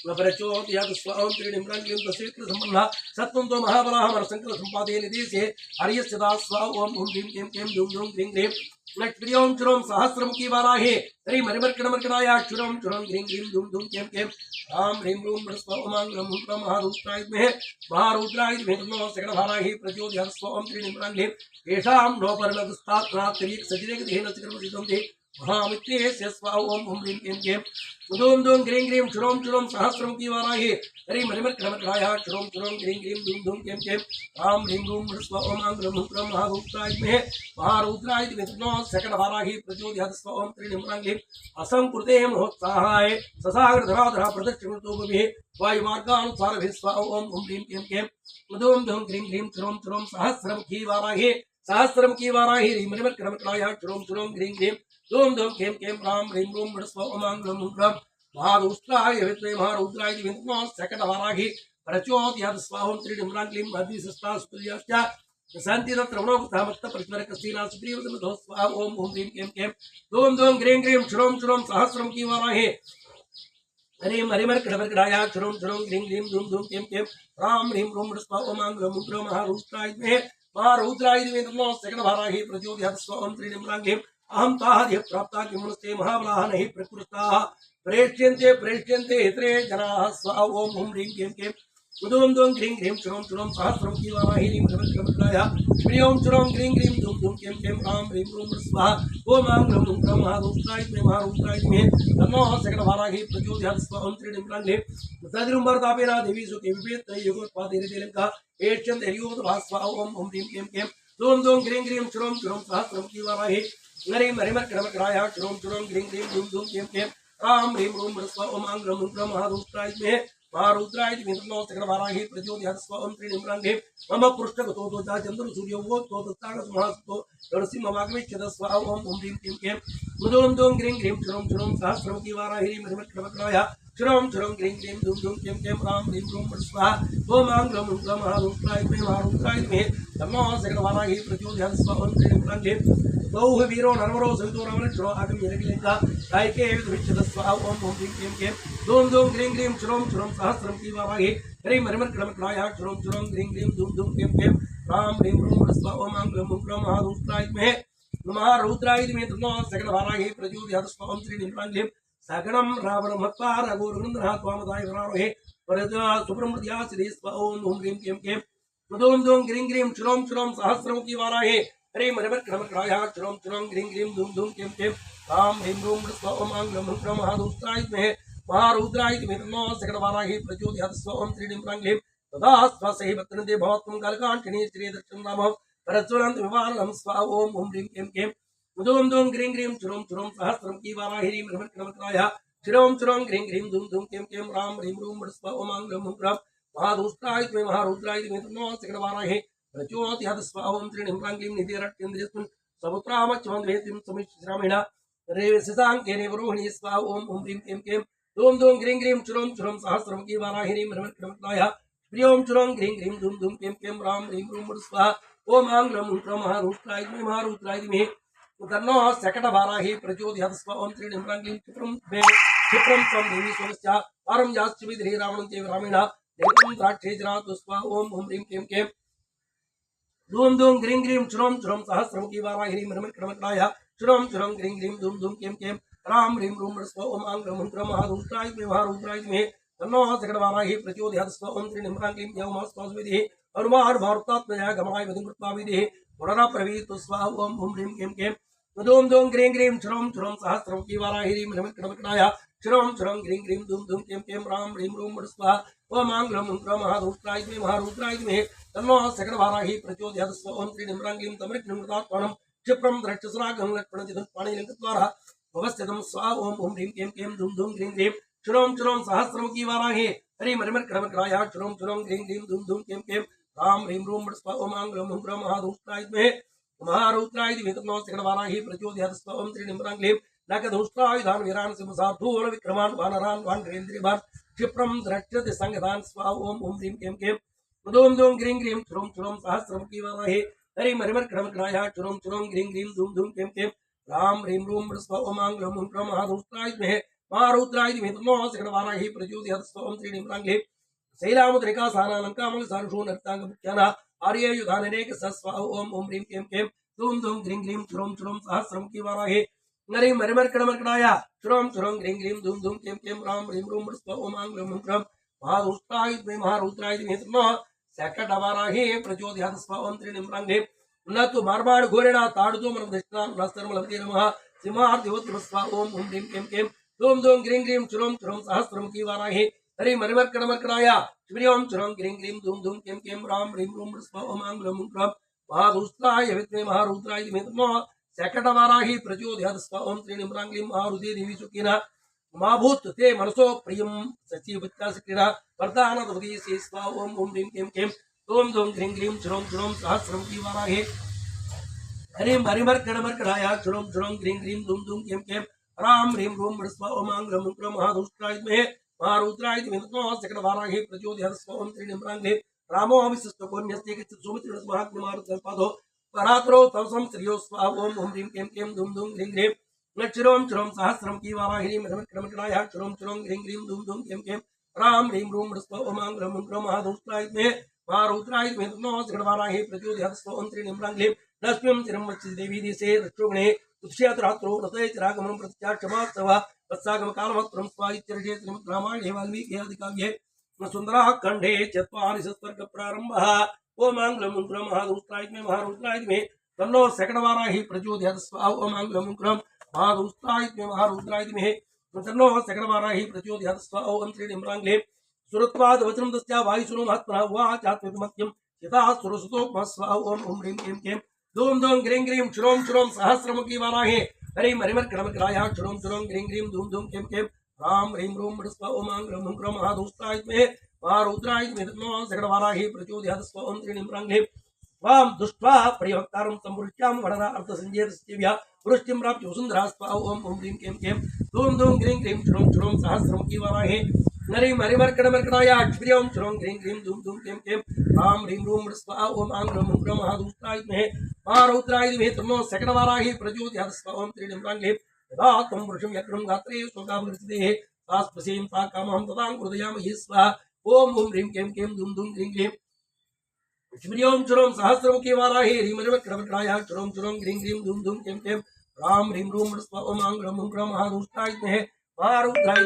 प्रचोदयात् स्वाहा ओम त्रिनिम्रांगे तस्यैत्र सम्पन्नः सत्त्वं तो महाबलः मरसंकल्प सम्पादये निदेशे हरियस्य दास स्वाहा ओम ओम ह्रीं केम केम धूम धूम ग्रीं ग्रीं श्रीओम श्रूम सहस्रम की वाराही हरि मरिमर्कड़मर्कड़ाया श्रूम श्रूम ग्रीं ग्रीं धूम धूम केम केम राम ह्रीं रूम मृस्पा ओमांगलम हुंक्रम महारुद्राय धीमहि तन्नो सकल वाराही प्रचोदयात् स्वाहा ओम त्रिनिम्रांगे येषां नोपरिणतस्तात् सजिरेकदेहेन चित्रमसिद्धं ते महामित्रेस्य स्वाहा ओम ओम ह्रीं केम केम धूम धूम ग्रीं ग्रीं श्रूम श्रूम सहस्रम की वाराही हरि मरिमर्कड़मर्कड़ाया श्रूम श्रूम ग्रीं ग्रीं धूम धूम केम केम राम ह्रीं रूम मृस्पा ओमांगलम हुंक्रम महारुद्राय धीमहि तन्नो सकल वाराही प्रचोदयात् स्वाहा ओम त्रिनिम्रांगे असंकृते महोत्साहाय ससागर धराधरा प्रदक्षिणतोभिः वायुमार्गानुसारभिः स्वाहा ओम ओम ह्रीं केम केम धूम धूम ग्रीं ग्रीं श्रूम श्रूम सहस्रम की वाराही हरि मरिमर्कड़मर्कड़ाया श्रूम श्रूम ग्रीं ग्रीं धूम धूम केम केम राम ह्रीं रूम मृस्पा ओमांगलम हुंक्रम महारुद्राय विद्महे महारुद्राय धीमहि तन्नो सकल वाराही प्रचोदयात् स्वाहा ओम त्रिडिम्रां क्लीं मद्विसस्ता सुतुल्याश्च शांति रमणोक्तामत्त प्रतिवरकस्तीना सुप्रीवदनो स्वाहा ओम ओम ह्रीं क्लीं क्लीं दोम दोम ग्रीं ग्रीं क्षुरों क्षुरों सहस्रम की वाराहे हरिम हरिमर कडमरकडाया क्षुरों क्षुरों ग्रीं ग्रीं धूम धूम क्लीं क्लीं राम ह्रीं रूं स्वाहा ओम आंग्रम मुद्रो महारुद्राय महारुद्राय नमो सकलवाराहे प्रचोदयात् स्वाहा ओम त्रिडिम्रां क्लीं अहं ताहर्य प्राप्ता किमुनस्ते महाबलाः नहि प्रकृताः प्रेष्यन्ते इतरे जनाः स्वाहा ओम हुं ह्रीं क्लीं क्लीं उदोम दोम ग्रीं ग्रीं क्षुरों क्षुरों सहस्रम की वाराहे ह्रीं कडमरकडाया श्रीं क्षुरों ग्रीं ग्रीं धूम धूम क्लीं क्लीं राम ह्रीं रूं स्वाहा ओम आंग्रम मुद्रो महारुद्राय नमो सकलवाराहे प्रचोदयात् स्वाहा ओम त्रिडिम्रां क्लीं तद्रुम्बरतापेन देवी सुखे विपेत युगोत्पादेरितेलङ्का एष्यन्ते हरियोदभा स्वाहा ओम हुं ह्रीं क्लीं क्लीं दोम दोम ग्रीं ग्रीं क्षुरों क्षुरों सहस्रम की वाराहे हरिं हरिमर कडमरकडाया क्षुरों क्षुरों ग्रीं ग्रीं धूम धूम क्लीं क्लीं राम ह्रीं रूं स्वाहा ओम आंग्रम मुद्रो महारुद्राय महारुद्राय नमो सकलवाराहे प्रचोदयात् स्वाहा ओम त्रिडिम्रां क्लीं मम पृष्ठगतो दोता चंद्र सूर्यो वो तो दत्तागसमहासतो नरसिंहमागमिच्छद स्वाहा ओम हुं ह्रीं क्लीं क्लीं मुदोम दोम ग्रीं ग्रीं क्षुरों क्षुरों सहस्रम की वाराहे हरिं हरिमर कडमरकडाया क्षुरों क्षुरों ग्रीं ग्रीं धूम धूम क्लीं क्लीं राम ह्रीं रूं स्वाहा ओम आंग्रम मुद्रो महारुद्राय नमो सकलवाराहे प्रचोदयात् स्वाहा ओम त्रिडिम्रां क्लीं बहु वीरो नरवरो सवितो रमणक्षुरो आगम यरगिलेंका कायके विच्छद स्वाहा ओम हुं ह्रीं क्लीं क्लीं धूम धूम ग्रीं ग्रीं क्षुरों क्षुरों सहस्रम की वाराहे हरिं हरिमर कडमरकडाया क्षुरों क्षुरों ग्रीं ग्रीं धूम धूम क्लीं क्लीं राम ह्रीं रूं स्वाहा ओम आंग्रम मुद्रो महारुद्राय नमो सकलवाराहे प्रचोदयात् स्वाहा ओम त्रिडिम्रां क्लीं सगणं रावणं हत्वा रघुवरवृन्दनाः त्वामदाय वरारोहे वरदा सुब्रह्मण्याः श्री स्वाहा ओम हुं ह्रीं क्लीं क्लीं धूम धूम ग्रीं ग्रीं क्षुरों क्षुरों सहस्रम की वाराहे हरिं हरिमर कडमरकडाया क्षुरों क्षुरों ग्रीं ग्रीं धूम धूम क्लीं क्लीं राम ह्रीं रूं स्वाहा ओम आंग्रम मुद्रो महारुद्राय नमो सकलवाराहे प्रचोदयात् स्वाहा ओम त्रिडिम्रां क्लीं तदा स्वसहि भक्तनन्दे भवत्वं कालकांक्षिणी श्रीदर्शनं नाम परज्वलन्त विमानं स्वाहा ओम हुं ह्रीं क्लीं क्लीं धूम धूम ग्रीं ग्रीं क्षुरों क्षुरों सहस्रम की वाराहे हरिं हरिमर कडमरकडाया क्षुरों क्षुरों ग्रीं ग्रीं धूम धूम क्लीं क्लीं राम ह्रीं रूं स्वाहा ओम आंग्रम महारुद्राय नमो सकलवाराहे प्रचोदयात् स्वाहा ओम त्रिडिम्रां क्लीं निधिरट्यन्द्रियस्मिन् समुद्रामच्चमन्वेतिं समिश्रामेण रेवसिताङ्केन वरोहिणी स्वाहा ओम हुं ह्रीं क्लीं क्लीं धूम धूम ग्रीं ग्रीं क्षुरों क्षुरों सहस्रम की वाराहे हरिं हरिमर कडमरकडाया प्रियों क्षुरों ग्रीं ग्रीं धूम धूम क्लीं क्लीं राम ह्रीं रूं स्वाहा ओम आंग्रम महारुद्राय तन्नो सकलवाराहे प्रचोदयात् स्वाहा ओम त्रिडिम्रां क्लीं क्षिप्रं त्वं देवी सोमस्य पारं यास्यविद्रे रावणं ते रामेण देवं द्राक्षे जनातु स्वाहा ओम हुं ह्रीं क्लीं क्लीं धूम धूम ग्रीं ग्रीं क्षुरों क्षुरों सहस्रम की वाराहे हरिं हरिमर कडमरकडाया क्षुरों क्षुरों ग्रीं ग्रीं धूम धूम क्लीं क्लीं राम ह्रीं रूं स्वाहा ओम आंग्रम महारुद्राय तन्नो सकलवाराहे प्रचोदयात् स्वाहा ओम त्रिडिम्रां क्लीं यौमास्वास्विधिः हनुमान् भारतात्मया गमाय वदं कृत्वा विधिः पुनरा प्रवीतु स्वाहा ओम हुं ह्रीं क्लीं क्लीं धूम धूम ग्रीं ग्रीं क्षुरों क्षुरों सहस्रम की वाराहे हरिं हरिमर कडमरकडाया क्षुरों क्षुरों ग्रीं ग्रीं धूम धूम क्लीं क्लीं राम ह्रीं रूं स्वाहा ओम आंग्रम महारुद्राय तन्नो सकलवाराहे प्रचोदयात् स्वाहा ओम त्रिडिम्रां क्लीं तमृग्निमृतात्मानं क्षिप्रं द्रक्षसुरागं लक्ष्मणं पाणिलिङ्गद्वारा भवस्थितं स्वाहा ओम हुं ह्रीं क्लीं क्लीं धूम धूम ग्रीं ग्रीं क्षुरों क्षुरों सहस्रम की वाराहे हरिं हरिमर कडमरकडाया क्षुरों क्षुरों ग्रीं ग्रीं धूम धूम क्लीं क्लीं राम ह्रीं रूं स्वाहा ओम आंग्रम महारुद्राय तन्नो सकलवाराहे प्रचोदयात् स्वाहा ओम त्रिडिम्रां क्लीं नखदुष्ट्रायुधान् वीरान् सिंहसार्थूल विक्रमान् वानरान् वानरेन्द्रियान् क्षिप्रं द्रक्ष्यति संगतान् स्वाहा ओम हुं ह्रीं क्लीं क्लीं धूम धूम ग्रीं ग्रीं क्षुरों क्षुरों सहस्रम की वाराहे हरिं हरिमर कडमरकडाया क्षुरों क्षुरों ग्रीं ग्रीं धूम धूम क्लीं क्लीं राम ह्रीं रूं स्वाहा ओम आंग्रम महारुद्राय तन्नो सकलवाराहे प्रचोदयात् स्वाहा ओम त्रिडिम्रां क्लीं शैलामुद्रिका सानालंकामल सारुषो नर्तांग मुख्याना आर्ययुधाननेक स्वाहा ओम हुं ह्रीं क्लीं क्लीं धूम धूम ग्रीं ग्रीं क्षुरों क्षुरों सहस्रम की वाराहे हरिं हरिमर कडमरकडाया क्षुरों क्षुरों ग्रीं ग्रीं धूम धूम क्लीं क्लीं राम ह्रीं रूं स्वाहा ओम आंग्रम महारुद्राय तन्नो सकलवाराहे प्रचोदयात् स्वाहा ओम त्रिडिम्रां क्लीं न तु मार्बाड घोरेणा ताडुतो मन दक्षिणा नस्तरमलपति नमः सिंहार्दिवोत्र स्वाहा ओम हुं ह्रीं क्लीं क्लीं धूम धूम ग्रीं ग्रीं क्षुरों क्षुरों सहस्रम की वाराहे हरिं हरिमर कडमरकडाया क्षुरों क्षुरों ग्रीं ग्रीं धूम धूम क्लीं क्लीं राम ह्रीं रूं स्वाहा ओम आंग्रम महारुद्राय महारुद्राय तन्नो सकलवाराहे प्रचोदयात् स्वाहा ओम त्रिडिम्रां क्लीं मारुते देवी सुखिनः माभूत ते मनसो प्रियं सचिवत्यासक्रिणः वरदानदवती से स्वाहा ओम हुं ह्रीं क्लीं क्लीं धूम धूम ग्रीं ग्रीं क्षुरों क्षुरों सहस्रम की वाराहे हरिं हरिमर कडमरकडाया क्षुरों क्षुरों ग्रीं ग्रीं धूम धूम क्लीं क्लीं राम ह्रीं रूं स्वाहा ओम आंग्रम महारुद्राय महारुद्राय विद्मो सकटवाराहि प्रचोदयात् स्वं त्रिनिम्राङ्गे रामो अविशिष्टपुण्यस्ते सुमित्रिणस्माग्निमारुतल्पादो परात्रो तवसं श्रियो स्वाहा ओम ओम ह्रीं क्लीं क्लीं धूम धूम ह्रीं ह्रीं नक्षरों चुरों सहस्रम की वाराहिनी मधमकड़मकड़ाया चुरों चुरों ह्रीं ह्रीं धूम धूम क्लीं क्लीं राम ह्रीं रूं मृस्व ओमांग्रम उग्रम महादुष्टाय में महारुद्राय विद्मो सकटवाराहि प्रचोदयात् स्वं त्रिनिम्राङ्गे लक्ष्मीं चिरमच्छि देवी दिशे रक्षोगणे उत्स्यात्रात्रो रते चिरागमनं प्रत्याक्षमात्सव तत्सागम कालमत्रं स्वादित्यर्षे श्रीमद्रामायणे वाल्मीकि आदिकाव्ये सुंदरः खंडे चत्वारि सत्सर्ग प्रारंभः ओम आंग्लम उग्रम महादुष्टाय में महारुद्राय में तन्नो सकटवाराहि प्रचोदयात् स्वाहा ओम आंग्लम उग्रम महादुष्टाय में महारुद्राय में तन्नो सकटवाराहि प्रचोदयात् स्वाहा ओम त्रिनिम्राङ्गे सुरत्वाद वचनं तस्या वायुसुनो महात्मनः वाचात्मत्यं यथा सुरसुतो स्वाहा ओम ओम ह्रीं क्लीं क्लीं धूम धूम ग्रीं ग्रीं चुरों चुरों सहस्रमुखी वाराहे हरिं हरिमर्कणमकराया चुरों चुरों ग्रीं ग्रीं धूम धूम क्लीं क्लीं राम ह्रीं रूं मृस्व ओमांग्रम उग्रम महादुष्टाय में महारुद्राय में सकटवाराहि प्रचोदयात् स्वं त्रिनिम्राङ्गे वां दुष्ट्वा परिभक्तारं संपुरुष्यां वरदा अर्थसञ्जयतस्यव्या वृष्टिं प्राप्य वसुन्धरा स्वाहा ओम ओम ह्रीं क्लीं क्लीं धूम धूम ग्रीं ग्रीं चुरों चुरों सहस्रमुखी वाराहे नरीं हरिमर्कणमर्कणाया क्षिप्रियं चुरों ग्रीं ग्रीं धूम धूम क्लीं क्लीं राम ह्रीं रूं स्वाहा ओम आंग्रम उग्रम महादुष्टाय में महारुद्राय में तन्नो सकटवाराहि प्रचोदयात् स्वं त्रिनिम्राङ्गे यदा तं पुरुषं यक्रं गात्रे स्वकामकृतिदेः तास्पसीं सा कामहं ततां हृदयामहि स्वाहा ओम ओम ह्रीं क्लीं क्लीं धूम धूम ग्रीं ग्रीं क्षिप्रियों चुरों सहस्रमुखी वाराहे ह्रीमरिमर्कणमर्कणाया चुरों चुरों ग्रीं ग्रीं धूम धूम क्लीं क्लीं राम ह्रीं रूं स्वाहा ओम आंग्रम उग्रम महादुष्टाय में महारुद्राय